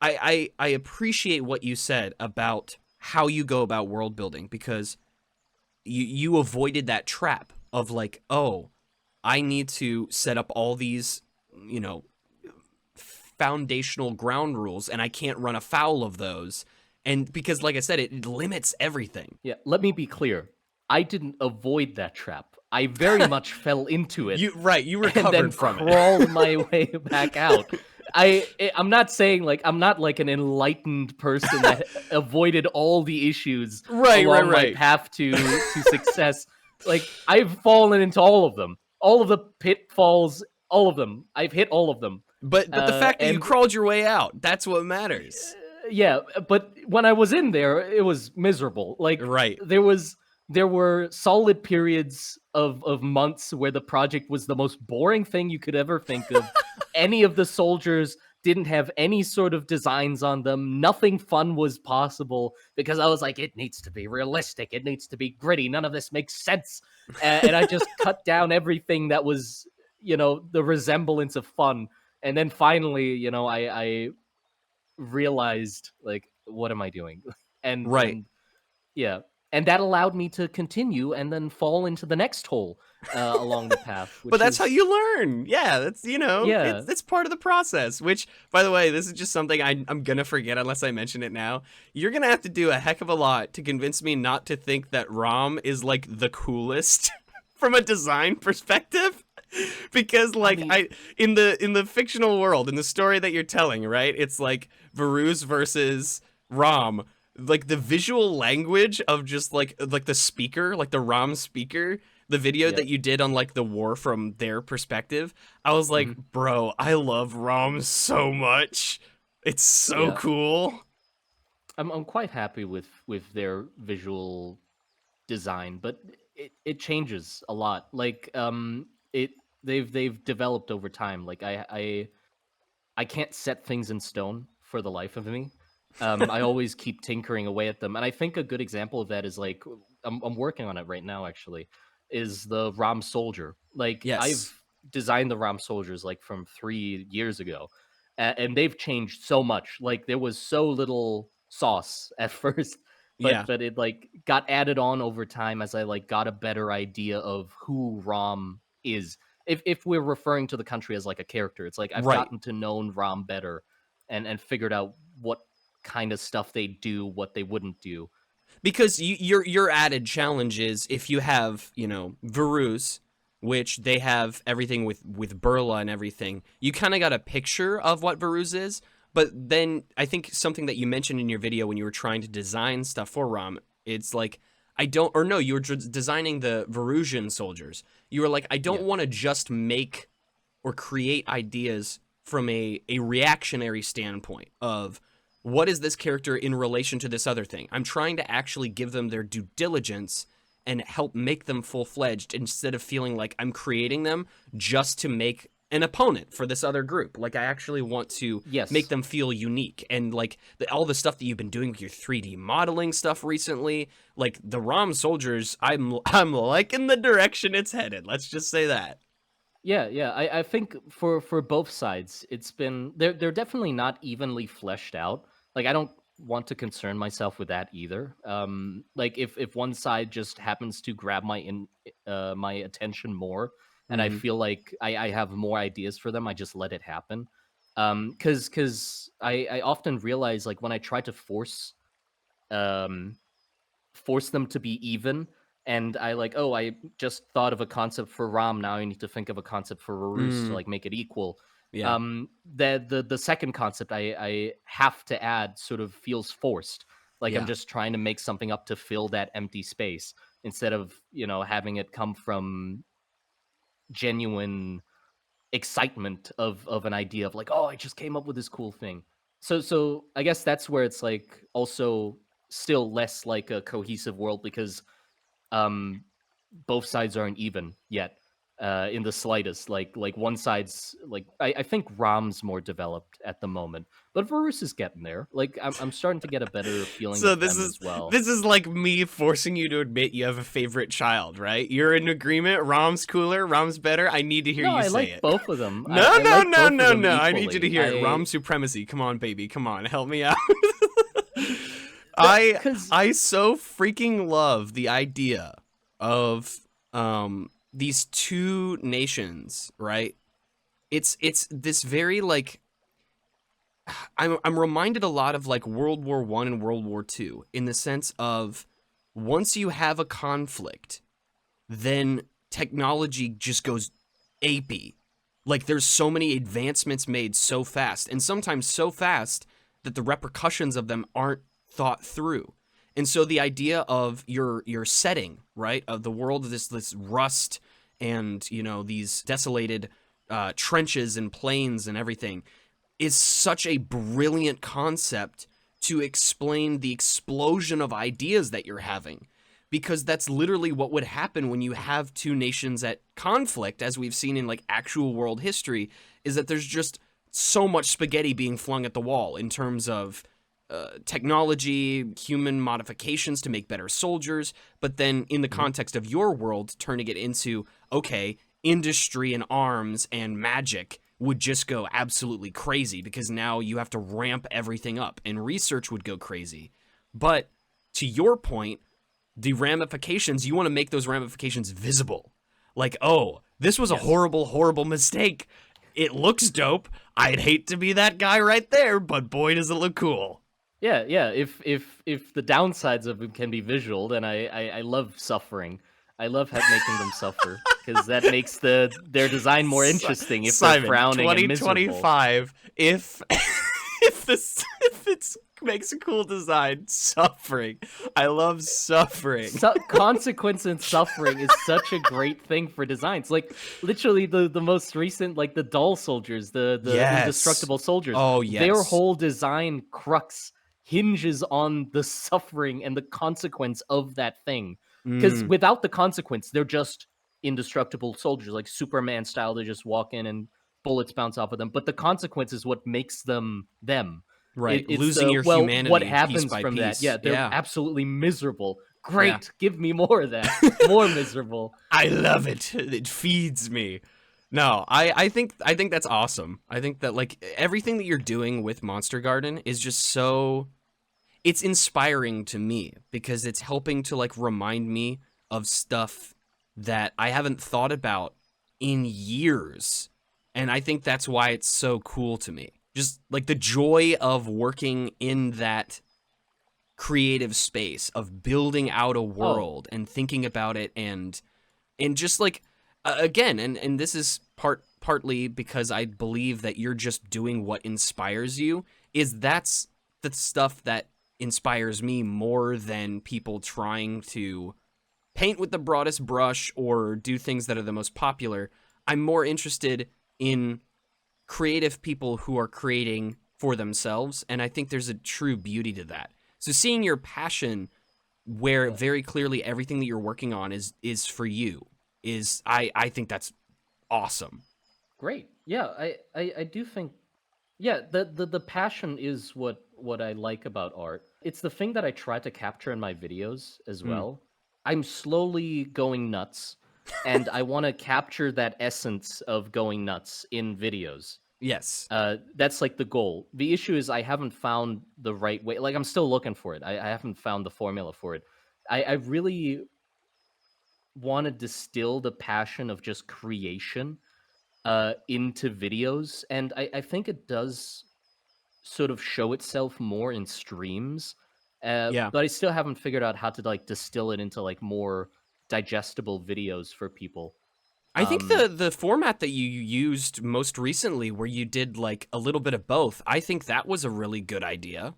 I appreciate what you said about how you go about world building, because you avoided that trap of like, oh, I need to set up all these, you know, foundational ground rules, and I can't run afoul of those. And because, like I said, it limits everything. Yeah, let me be clear. I didn't avoid that trap. I very much fell into it. You recovered and then from it. Crawled my way back out. I'm not saying like I'm not like an enlightened person that avoided all the issues along my path to success. Like I've fallen into all of them, all of the pitfalls, all of them. I've hit all of them. But the fact that you crawled your way out—that's what matters. Yeah, but when I was in there, it was miserable. Like there were solid periods of months where the project was the most boring thing you could ever think of. Any of the soldiers didn't have any sort of designs on them. Nothing fun was possible because I was like, it needs to be realistic. It needs to be gritty. None of this makes sense. And I just cut down everything that was, you know, the resemblance of fun. And then finally, you know, I realized, like, what am I doing? And yeah. and that allowed me to continue and then fall into the next hole along the path, But which that's how is you learn. Yeah, that's, yeah. it's part of the process, which, by the way, this is just something I'm going to forget unless I mention it now. You're going to have to do a heck of a lot to convince me not to think that ROM is like the coolest from a design perspective. Because I like mean, in the fictional world, in the story that you're telling, right? It's like Veruse versus ROM. Like the visual language of just like the speaker, like the ROM speaker, the video yeah. that you did on like the war from their perspective, I was like, Mhm. bro, I love ROM so much. It's so Yeah. cool. I'm quite happy with their visual design, but it changes a lot. Like it they've developed over time. Like I can't set things in stone for the life of me. I always keep tinkering away at them, and I think a good example of that is like I'm working on it right now. Actually, is the Ram Soldier. Like I've Yes. designed the Ram Soldiers like from 3 years ago, and they've changed so much. Like there was so little sauce at first, Yeah. but it like got added on over time as I like got a better idea of who Ram is. If we're referring to the country as like a character, it's like I've Right. gotten to know Ram better and figured out what kind of stuff they do, what they wouldn't do. Because your added challenge is if you have Veruse, which they have everything with Burla and everything, you kind of got a picture of what Veruse is. But then I think something that you mentioned in your video when you were trying to design stuff for Ram, it's like I don't, or no, you were designing the Verusian soldiers. You were like, I don't Yeah. want to just make or create ideas from a reactionary standpoint of what is this character in relation to this other thing. I'm trying to actually give them their due diligence and help make them full-fledged instead of feeling like I'm creating them just to make an opponent for this other group. Like I actually want to make Yes. them feel unique. And like all the stuff that you've been doing with your 3D modeling stuff recently, like the ROM soldiers, I'm liking the direction it's headed. Let's just say that. Yeah, yeah. I think for both sides, it's been they're definitely not evenly fleshed out. Like I don't want to concern myself with that either. Like if one side just happens to grab my attention more, and I Mm-hmm. feel like I have more ideas for them, I just let it happen. Because I often realize like when I try to um force them to be even. And I like, oh, I just thought of a concept for Ram. Now I need to think of a concept for Veruse to Mm, like make it equal. yeah. The second concept I have to add sort of feels forced. Like I'm Yeah. just trying to make something up to fill that empty space instead of having it come from genuine excitement of an idea of like, oh, I just came up with this cool thing. So I guess that's where it's like also still less like a cohesive world because um both sides aren't even yet in the slightest. Like one side's like I think Ram's more developed at the moment, but Verus is getting there. Like I'm starting to get a better feeling So of this them is as well. this is like me forcing you to admit you have a favorite child, right? You're in agreement. Rom's cooler. Rom's better. I need to hear No, you I say like it. both of them. No, I no, like no, both of no, them no. I need you to equally. hear it. Rom supremacy. Come on, baby. Come on. Help me out. I Because I so freaking love the idea of these two nations, right? It's this very like I'm reminded a lot of like World War One and World War Two in the sense of once you have a conflict, then technology just goes apey. Like there's so many advancements made so fast, and sometimes so fast that the repercussions of them aren't thought through. And so the idea of your setting, right, of the world, this rust and these desolated trenches and plains and everything, is such a brilliant concept to explain the explosion of ideas that you're having. Because that's literally what would happen when you have two nations at conflict, as we've seen in like actual world history, is that there's just so much spaghetti being flung at the wall in terms of technology, human modifications to make better soldiers, but then in the Mhm. context of your world, turning it into, okay, industry and arms and magic would just go absolutely crazy because now you have to ramp everything up and research would go crazy. But to your point, the ramifications, you want to make those ramifications visible. Like, oh, this was a horrible, horrible mistake. It looks dope. I'd hate to be that guy right there, but boy, does it look cool. Yeah, yeah. If the downsides of it can be visual, then I love suffering. I love making them suffer because that makes their design more interesting. If they're Simon, frowning and miserable. 2025, if it makes a cool design, suffering. I love suffering. Consequence and suffering is such a great thing for designs. Like literally the most recent, like the doll soldiers, the indestructible soldiers. Oh yes. Their whole design crux hinges on the suffering and the consequence of that thing. Because without the consequence, they're just indestructible soldiers, like Superman style. They just walk in and bullets bounce off of them. But the consequence is what makes them them. Right, losing your humanity. What happens piece by from piece. that? Yeah, they're absolutely miserable. Great, give me more of that. More miserable. I love it. It feeds me. No, I think that's awesome. I think that like everything that you're doing with Monstergarden is just so, it's inspiring to me because it's helping to like remind me of stuff that I haven't thought about in years. And I think that's why it's so cool to me. Just like the joy of working in that creative space of building out a world and thinking about it and just like again and this is partly because I believe that you're just doing what inspires you, is that's the stuff that inspires me more than people trying to paint with the broadest brush or do things that are the most popular. I'm more interested in creative people who are creating for themselves, and I think there's a true beauty to that. So seeing your passion where very clearly everything that you're working on is for you is I think that's awesome. Great. Yeah, I do think the passion is what I like about art. It's the thing that I try to capture in my videos as well. I'm slowly going nuts and I want to capture that essence of going nuts in videos. Yes. That's like the goal. The issue is I haven't found the right way. Like I'm still looking for it. I haven't found the formula for it. I really want to distill the passion of just creation into videos, and I think it does sort of show itself more in streams. But I still haven't figured out how to like distill it into like more digestible videos for people. I think the format that you used most recently where you did like a little bit of both, I think that was a really good idea.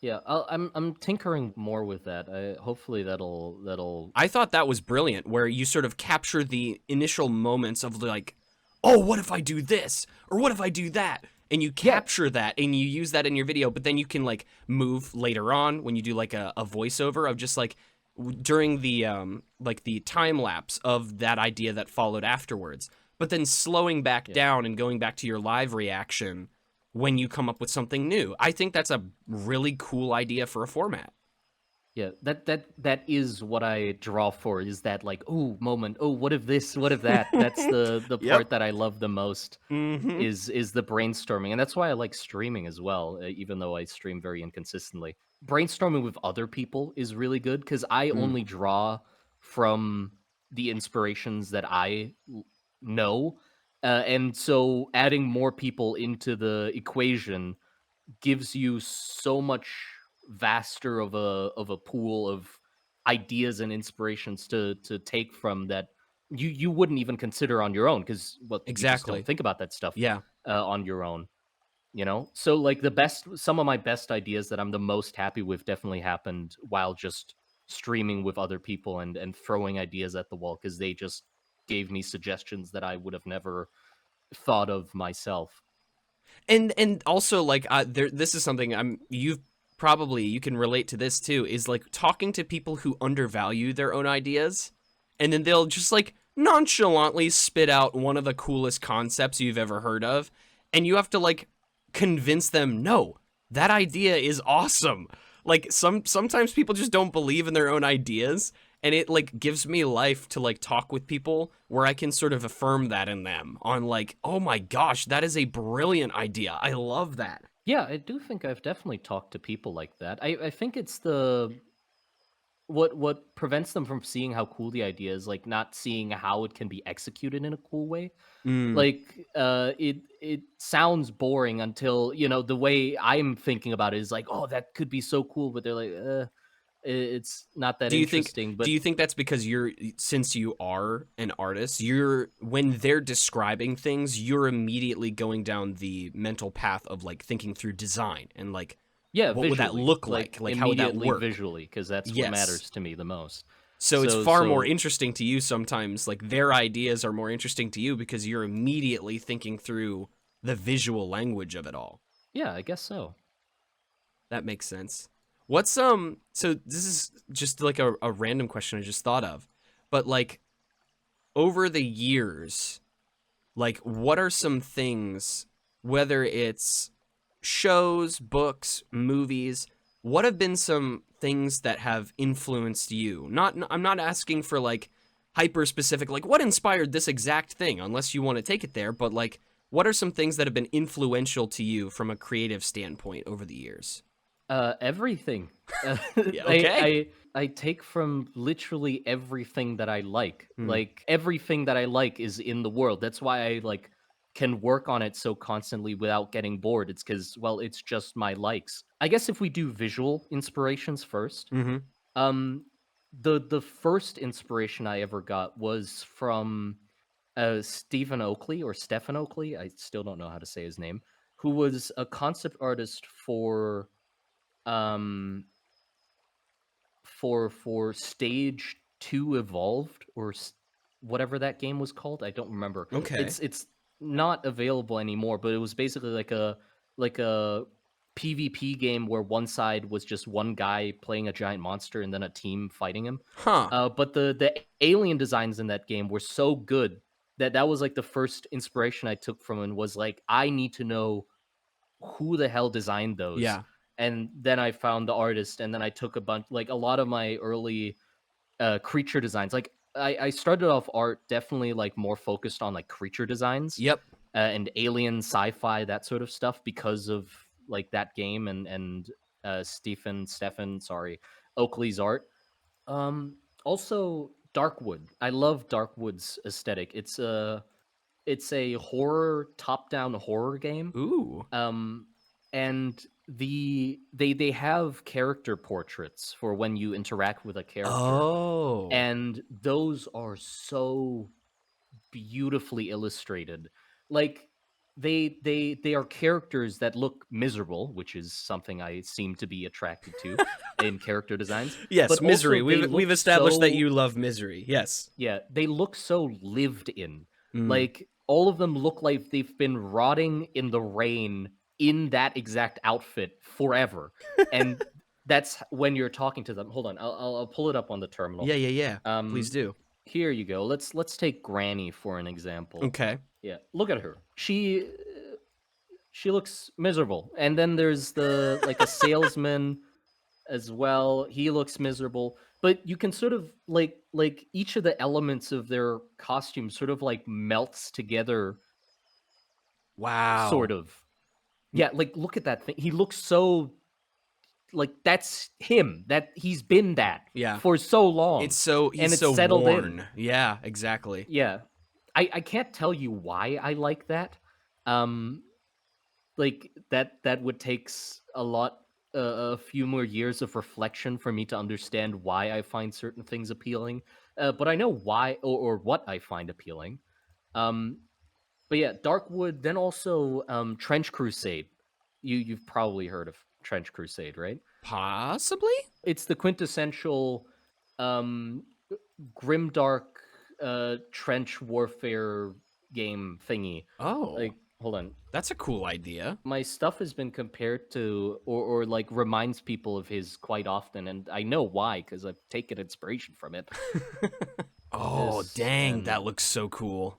Yeah, I'm tinkering more with that. Hopefully that'll. I thought that was brilliant, where you sort of capture the initial moments of like, oh, what if I do this or what if I do that, and you capture that and you use that in your video. But then you can like move later on when you do like a voiceover of just like during the like the time lapse of that idea that followed afterwards. But then slowing back down and going back to your live reaction when you come up with something new. I think that's a really cool idea for a format. Yeah, that is what I draw for, is that like, oh, moment, oh, what if this, what if that? That's the part that I love the most, is the brainstorming. And that's why I like streaming as well, even though I stream very inconsistently. Brainstorming with other people is really good, because I only draw from the inspirations that I know. And so adding more people into the equation gives you so much vaster of a pool of ideas and inspirations to take from that you wouldn't even consider on your own, because you just don't think about that stuff on your own, you know. So like some of my best ideas that I'm the most happy with definitely happened while just streaming with other people and throwing ideas at the wall, because they just gave me suggestions that I would have never thought of myself. And also like this is something you can relate to this too, is like talking to people who undervalue their own ideas, and then they'll just like nonchalantly spit out one of the coolest concepts you've ever heard of, and you have to like convince them, no, that idea is awesome. Like sometimes people just don't believe in their own ideas, and it like gives me life to like talk with people where I can sort of affirm that in them on like, oh my gosh, that is a brilliant idea. I love that. Yeah, I do think I've definitely talked to people like that. I think it's the what prevents them from seeing how cool the idea is, like, not seeing how it can be executed in a cool way. Mm. Like, it sounds boring until, the way I'm thinking about it is like, "Oh, that could be so cool," but they're like, it's not that Do you think interesting." do But you think that's because since you are an artist, you're when they're describing things, you're immediately going down the mental path of like thinking through design and like yeah, what would that visually, look like, like how would that immediately work? visually, because that's what Yes. matters to me the most. So it's So far more so interesting to you sometimes, like their ideas are more interesting to you because you're immediately thinking through the visual language of it all. yeah, I guess so. That makes sense. What's so this is just like a random question I just thought of. But like over the years, like what are some things, whether it's shows, books, movies, what have been some things that have influenced you? Not I'm not asking for like hyper specific like what inspired this exact thing unless you want to take it there, but like what are some things that have been influential to you from a creative standpoint over the years? Everything. Yeah, okay. I take from literally everything that I like. Hmm. Like, everything that I like is in the world. That's why I, like, can work on it so constantly without getting bored. It's because, well, it's just my likes. I guess if we do visual inspirations first, Mm-hmm. um, the first inspiration I ever got was from Stephen Oakley, or Stephen Oakley. I still don't know how to say his name. Who was a concept artist um for Stage 2 Evolved, or whatever that game was called. I don't remember. Okay. It's not available anymore, but it was basically like a PvP game where one side was just one guy playing a giant monster and then a team fighting him. Huh. But the alien designs in that game were so good that was like the first inspiration I took from it. Was like, I need to know who the hell designed those. Yeah. And then I found the artist, and then I took a lot of my early creature designs. Like, I started off art definitely like more focused on like creature designs, Yep. and alien sci-fi, that sort of stuff, because of like that game, and Stephen, sorry, Oakley's art. Also Darkwood. I love Darkwood's aesthetic. It's a horror, top-down horror game. Ooh. um, and they have character portraits for when you interact with a character, Oh. and those are so beautifully illustrated. Like, they are characters that look miserable, which is something I seem to be attracted to in character designs. Yes, But also misery. they We've look established that so, you love misery. Yes. yeah, they look so lived in. Mm. Like, all of them look like they've been rotting in the rain in that exact outfit forever. And that's when you're talking to them. Hold on, I'll pull it up on the terminal. Yeah, yeah, yeah. Please Um, do. Here you go. Let's take Granny for an example. Okay. Yeah, look at her. She looks miserable. And then there's the like a salesman as well. He looks miserable, but you can sort of like each of the elements of their costume sort of like melts together, sort Wow. of. Yeah, like, look at that thing. He looks so, like, that's him. That he's been that Yeah. for so long, It's so and he's it's so settled in. worn. Yeah, exactly. Yeah. I can't tell you why I like that. Um like, that would takes a few more years of reflection for me to understand why I find certain things appealing. But I know why, or what I find appealing. Um but yeah, Darkwood, then also Trench Crusade. You've probably heard of Trench Crusade, right? Possibly? It's the quintessential um grimdark trench warfare game thingy. Oh, Like, hold on. that's a cool idea. My stuff has been compared to, or like reminds people of his quite often, and I know why, because I've taken inspiration from it. Oh, This dang, that and looks so cool.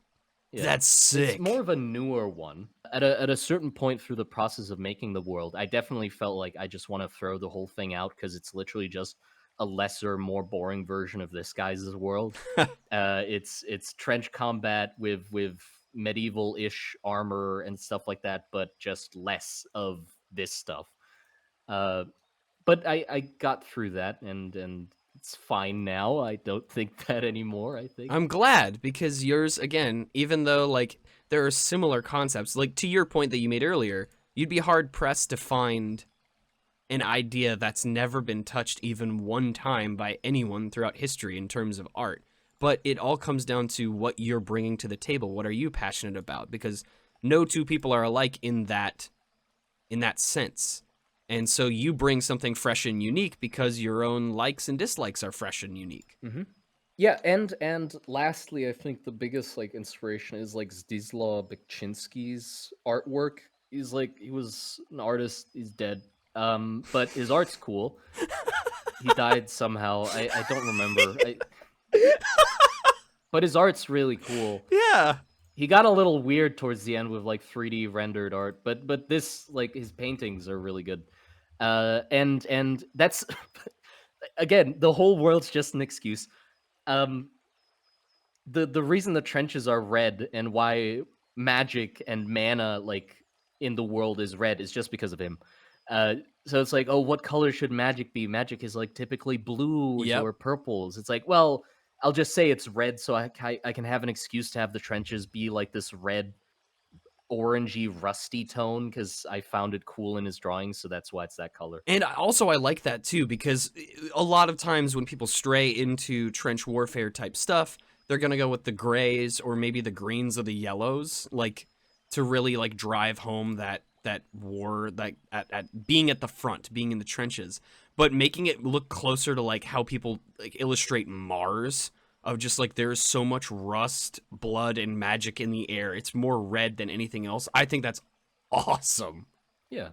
Yeah. That's It's more sick. of a newer one. At a certain point through the process of making the world, I definitely felt like I just want to throw the whole thing out, because it's literally just a lesser, more boring version of this guy's world. It's trench combat with medieval-ish armor and stuff like that, but just less of this stuff. Uh, but I got through that, and it's fine now. I don't think that anymore, I think. I'm glad, because yours, again, even though like there are similar concepts, like to your point that you made earlier, you'd be hard pressed to find an idea that's never been touched even one time by anyone throughout history in terms of art. But it all comes down to what you're bringing to the table. What are you passionate about? Because no two people are alike in that sense. And so you bring something fresh and unique because your own likes and dislikes are fresh and unique. Mm-hmm. Yeah, and lastly, I think the biggest like inspiration is like Zdzislaw Bekczynski's artwork. He was an artist. He's dead. But his art's cool. He died somehow. I don't remember. But his art's really cool. Yeah. He got a little weird towards the end with like 3D rendered art, but this like his paintings are really good. And that's again, the whole world's just an excuse. Um, the reason the trenches are red and why magic and mana like in the world is red is just because of him. So it's like, oh, what color should magic be? Magic is like typically blues Yep. or purples. It's like, well, I'll just say it's red, so I can have an excuse to have the trenches be like this red, orangey, rusty tone because I found it cool in his drawings, so that's why it's that color. And also, I like that too, because a lot of times when people stray into trench warfare type stuff, they're going to go with the grays or maybe the greens or the yellows, like to really like drive home that war, like at being at the front, being in the trenches, but making it look closer to like how people like illustrate Mars, of just like there's so much rust, blood, and magic in the air. It's more red than anything else. I think that's awesome. Yeah.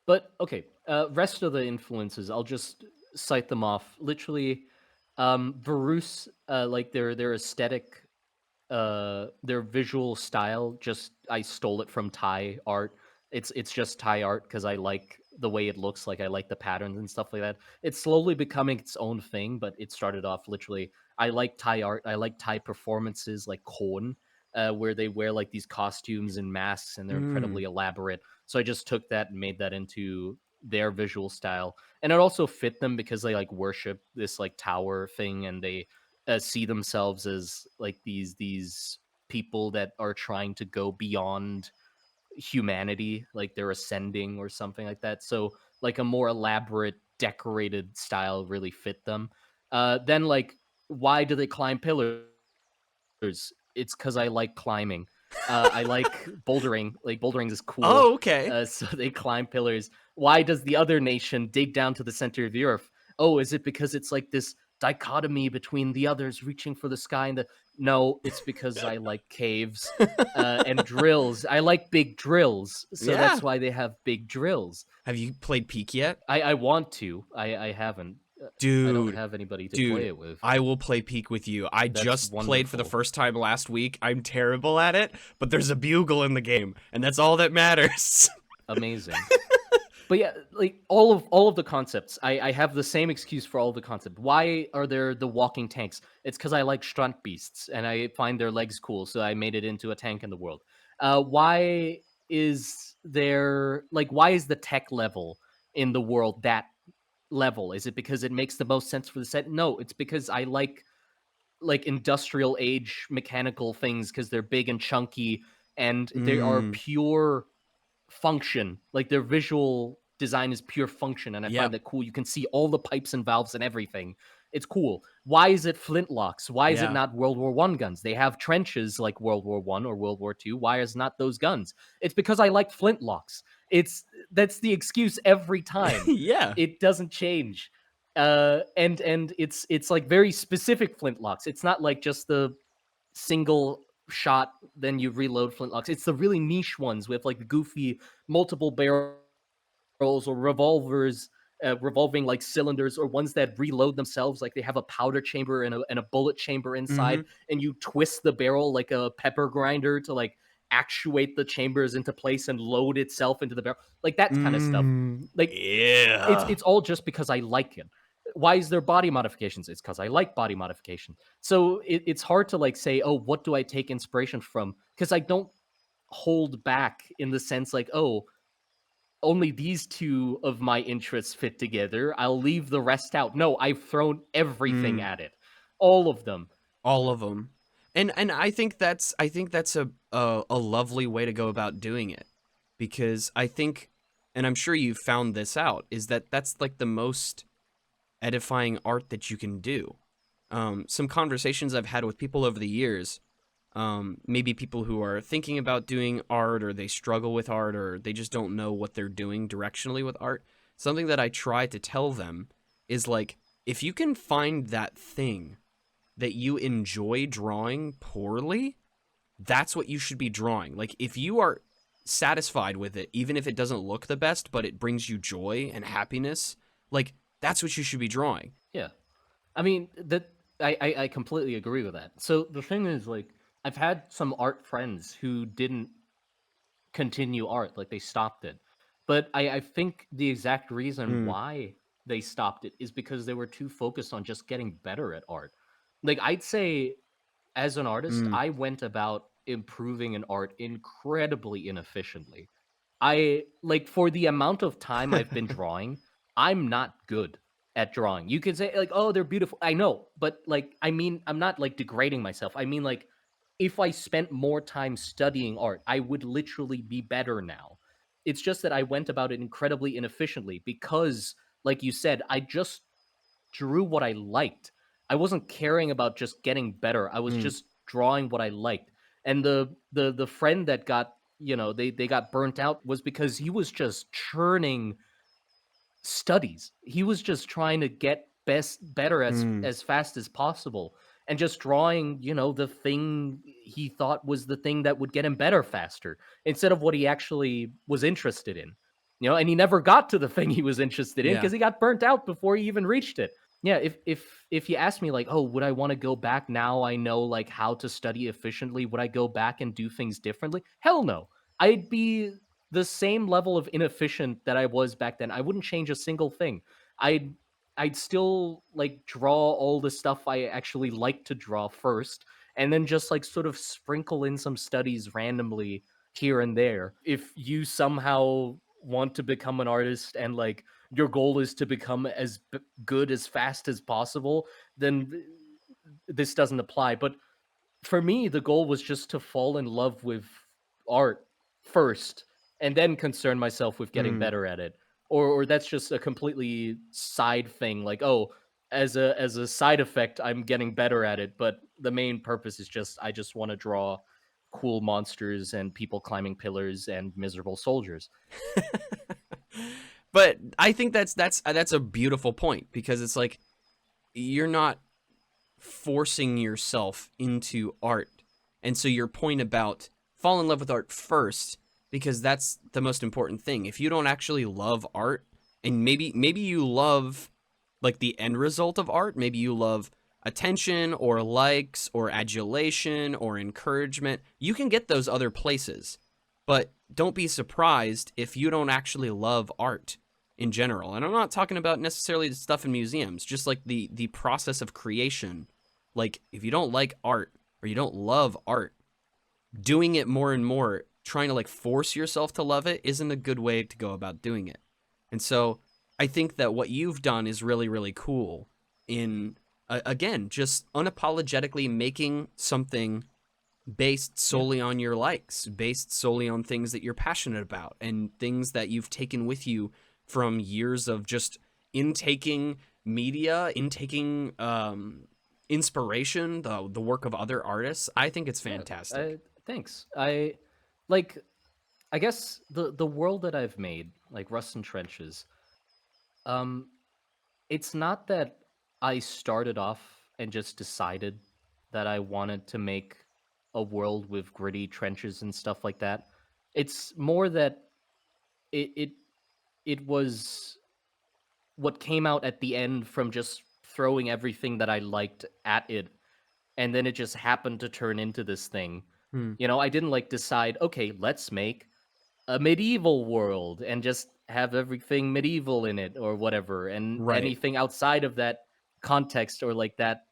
But okay, rest of the influences, I'll just cite them off. Literally, Veruse, like their aesthetic, their visual style, just I stole it from Thai art. It's just Thai art because I like the way it looks, like I like the patterns and stuff like that. It's slowly becoming its own thing, but it started off literally. I like Thai art. I like Thai performances like Korn, where they wear like these costumes and masks and they're Mm. incredibly elaborate. So I just took that and made that into their visual style, and it also fit them because they like worship this like tower thing, and they see themselves as like these people that are trying to go beyond humanity, like they're ascending or something like that. So like a more elaborate, decorated style really fit them. Then like, why do they climb pillars? It's because I like climbing. I like bouldering. Like bouldering is cool. Oh, okay. So they climb pillars. Why does the other nation dig down to the center of the earth? Oh, is it because it's like this dichotomy between the others reaching for the sky and the? No, it's because I like caves and drills. I like big drills, so Yeah. that's why they have big drills. Have you played Peak yet? I want to. I haven't. I don't Dude, have anybody to dude, play it with. I will play Peak with you. I That's just played for the wonderful. first time last week. I'm terrible at it, but there's a bugle in the game, and that's all that matters. Amazing. But yeah, like all of the concepts, I have the same excuse for all of the concepts. Why are there the walking tanks? It's because I like strunt beasts and I find their legs cool, so I made it into a tank in the world. Why is there like why is the tech level in the world that level? Is it because it makes the most sense for the set? No, it's because I like industrial age mechanical things because they're big and chunky and they are Mm, pure function. Like their visual design is pure function, and I find yep. that cool. You can see all the pipes and valves and everything. It's cool. Why is it flintlocks? Why is it Yeah. not World War One guns? They have trenches like World War One or World War Two. Why is not those guns? It's because I like flintlocks. It's that's the excuse every time. Yeah. It doesn't change. And it's like very specific flintlocks. It's not like just the single shot, then you reload flintlocks. It's the really niche ones with like goofy multiple barrels or revolvers, revolving like cylinders, or ones that reload themselves. Like they have a powder chamber and a bullet chamber inside, Mm-hmm. and you twist the barrel like a pepper grinder to like actuate the chambers into place and load itself into the barrel. Like that kind of stuff. Mm, Like it's yeah. it's all just because I like it. Why is there body modifications? It's because I like body modification. So it's hard to like say, oh, what do I take inspiration from? Because I don't hold back in the sense like, oh, only these two of my interests fit together. I'll leave the rest out. No, I've thrown everything Mm, at it, all of them. all of them. And I think that's a lovely way to go about doing it, because I think, and I'm sure you've found this out, is that that's like the most edifying art that you can do. Some conversations I've had with people over the years, maybe people who are thinking about doing art, or they struggle with art, or they just don't know what they're doing directionally with art. Something that I try to tell them is like, if you can find that thing that you enjoy drawing poorly, that's what you should be drawing. Like, if you are satisfied with it, even if it doesn't look the best, but it brings you joy and happiness, like, that's what you should be drawing. Yeah. I mean, I completely agree with that. So the thing is, like, I've had some art friends who didn't continue art, like they stopped it. But I think the exact reason Mm, why they stopped it is because they were too focused on just getting better at art. Like I'd say as an artist, mm. I went about improving an art incredibly inefficiently. I like for the amount of time I've been drawing, I'm not good at drawing. You could say like, "Oh, they're beautiful." I know, but like I mean, I'm not like degrading myself. I mean like if I spent more time studying art, I would literally be better now. It's just that I went about it incredibly inefficiently because like you said, I just drew what I liked. I wasn't caring about just getting better. I was Mm, just drawing what I liked. And the friend that got, they got burnt out was because he was just churning studies. He was just trying to get better mm, as fast as possible and just drawing, the thing he thought was the thing that would get him better faster instead of what he actually was interested in. And he never got to the thing he was interested in yeah. because he got burnt out before he even reached it. Yeah, if you ask me like, "Oh, would I want to go back now I know like how to study efficiently? Would I go back and do things differently?" Hell no. I'd be the same level of inefficient that I was back then. I wouldn't change a single thing. I'd I'd still like draw all the stuff I actually like to draw first and then just like sort of sprinkle in some studies randomly here and there. If you somehow want to become an artist and like your goal is to become as good as fast as possible, then this doesn't apply. But for me, the goal was just to fall in love with art first and then concern myself with getting Mm. better at it. Or that's just a completely side thing like, oh, as a side effect I'm getting better at it, but the main purpose is just I just want to draw cool monsters and people climbing pillars and miserable soldiers. But I think that's a beautiful point, because it's like, you're not forcing yourself into art. And so your point about fall in love with art first, because that's the most important thing. If you don't actually love art, and maybe you love like the end result of art, maybe you love attention or likes or adulation or encouragement, you can get those other places. But don't be surprised if you don't actually love art in general. And I'm not talking about necessarily the stuff in museums, just like the process of creation. Like, if you don't like art, or you don't love art, doing it more and more, trying to like force yourself to love it, isn't a good way to go about doing it. And so I think that what you've done is really, really cool in, again, just unapologetically making something based Yeah. solely on your likes, based solely on things that you're passionate about, and things that you've taken with you from years of just intaking media, intaking inspiration, the work of other artists. I think it's Yeah. fantastic. Thanks. Like I guess the world that I've made, like Rust and Trenches, um it's not that I started off and just decided that I wanted to make a world with gritty trenches and stuff like that. It's more that it it it was what came out at the end from just throwing everything that I liked at it, and then it just happened to turn into this thing. Hmm. I didn't like decide, okay, let's make a medieval world and just have everything medieval in it or whatever, and Right. anything outside of that context or like that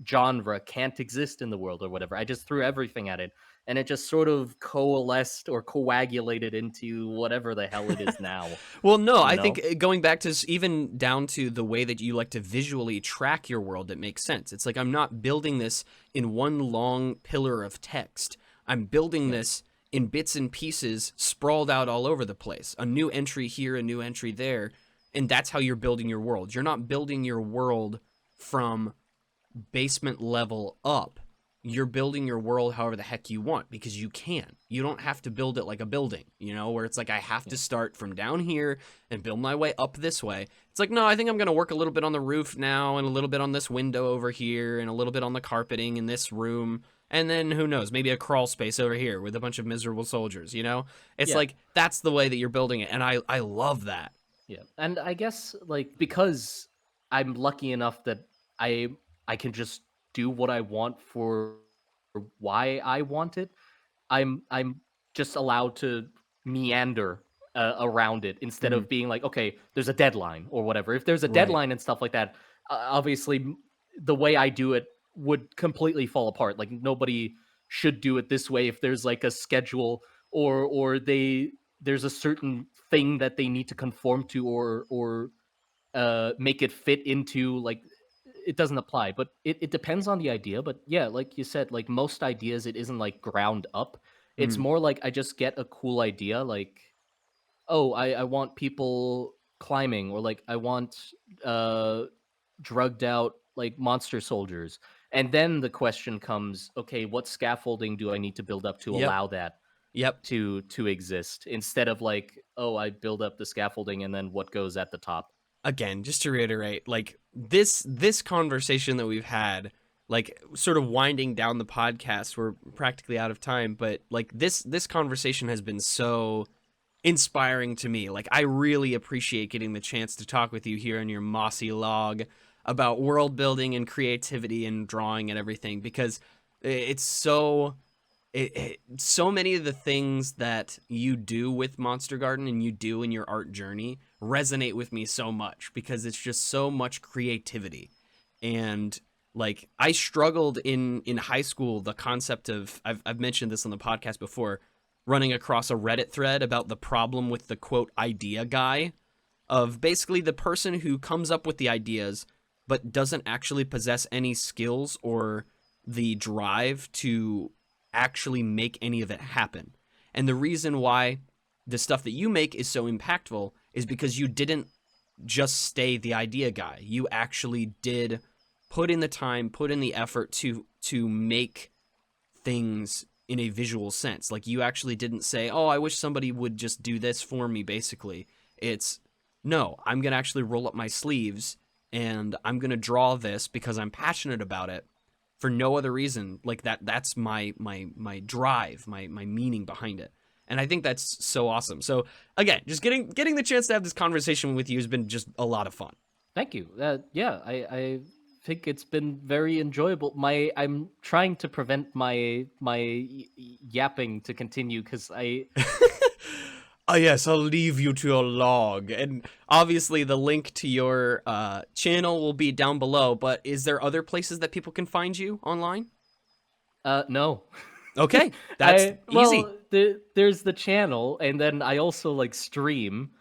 genre can't exist in the world or whatever. I just threw everything at it and it just sort of coalesced or coagulated into whatever the hell it is now. Well, no, You I know? think going back to even down to the way that you like to visually track your world, it makes sense. It's like I'm not building this in one long pillar of text. I'm building Yeah. this in bits and pieces sprawled out all over the place. A new entry here, a new entry there, and that's how you're building your world. You're not building your world from basement level up. You're building your world however the heck you want because you can. You don't have to build it like a building, where it's like I have to start from down here and build my way up this way. It's like, no, I think I'm going to work a little bit on the roof now and a little bit on this window over here and a little bit on the carpeting in this room. And then who knows, maybe a crawl space over here with a bunch of miserable soldiers, It's Yeah. like that's the way that you're building it. And I love that. Yeah. And I guess like because I'm lucky enough that I can just do what I want for why I want it, I'm just allowed to meander around it instead Mhm. of being like, okay, there's a deadline or whatever. If there's a Right. deadline and stuff like that, obviously the way I do it would completely fall apart. Like nobody should do it this way if there's like a schedule or there's a certain thing that they need to conform to or make it fit into like it doesn't apply, but it depends on the idea. But yeah, like you said, like most ideas, it isn't like ground up. It's Mhm. more like I just get a cool idea, like, oh, I want people climbing, or like I want uh drugged out like monster soldiers. And then the question comes, okay, what scaffolding do I need to build up to Yep. allow that Yep. to exist? Instead of like, oh, I build up the scaffolding and then what goes at the top. Again, just to reiterate, like this conversation that we've had, like sort of winding down the podcast, we're practically out of time, but like this conversation has been so inspiring to me. Like I really appreciate getting the chance to talk with you here in your mossy log about world building and creativity and drawing and everything because it's so many of the things that you do with Monster Garden and you do in your art journey resonate with me so much because it's just so much creativity. And like I struggled in high school, the concept of I've mentioned this on the podcast before, running across a Reddit thread about the problem with the quote idea guy, of basically the person who comes up with the ideas but doesn't actually possess any skills or the drive to actually make any of it happen. And the reason why the stuff that you make is so impactful is because you didn't just stay the idea guy. You actually did put in the time, put in the effort to make things in a visual sense. Like you actually didn't say, "Oh, I wish somebody would just do this for me," basically. It's no, I'm going to actually roll up my sleeves and I'm going to draw this because I'm passionate about it for no other reason. Like that's my drive, my meaning behind it. And I think that's so awesome. So again, just getting the chance to have this conversation with you has been just a lot of fun. Thank you. Yeah, I think it's been very enjoyable. I'm trying to prevent my yapping to continue because I Oh yes, I'll leave you to your log. And obviously the link to your channel will be down below, but is there other places that people can find you online? no. Okay, that's easy. There's the channel, and then I also like stream,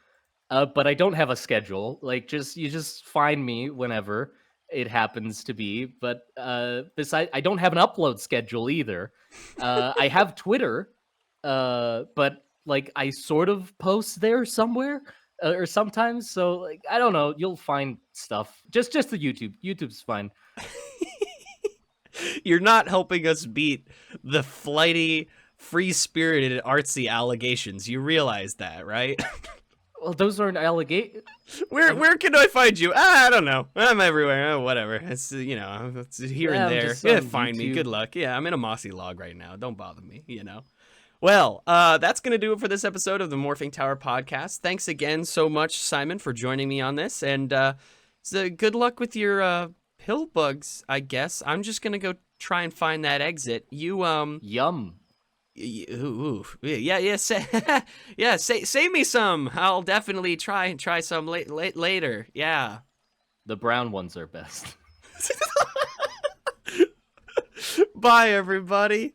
but I don't have a schedule. Like you just find me whenever it happens to be. But besides, I don't have an upload schedule either. I have Twitter, but like I sort of post there somewhere or sometimes. So like I don't know. You'll find stuff. Just the YouTube. YouTube's fine. You're not helping us beat the flighty, free-spirited, artsy allegations. You realize that, right? Well, those aren't allegations. Where can I find you? I don't know. I'm everywhere. Whatever. It's it's here and I'm there. just Yeah, on find me. YouTube. Good luck. Yeah, I'm in a mossy log right now. Don't bother me. Well, that's gonna do it for this episode of the Morphing Tower podcast. Thanks again so much, Simon, for joining me on this, and so good luck with your pill bugs. I guess I'm just gonna go try and find that exit. You Yum. yeah, say, yeah, save me some. I'll definitely try some later. Yeah. The brown ones are best. Bye, everybody.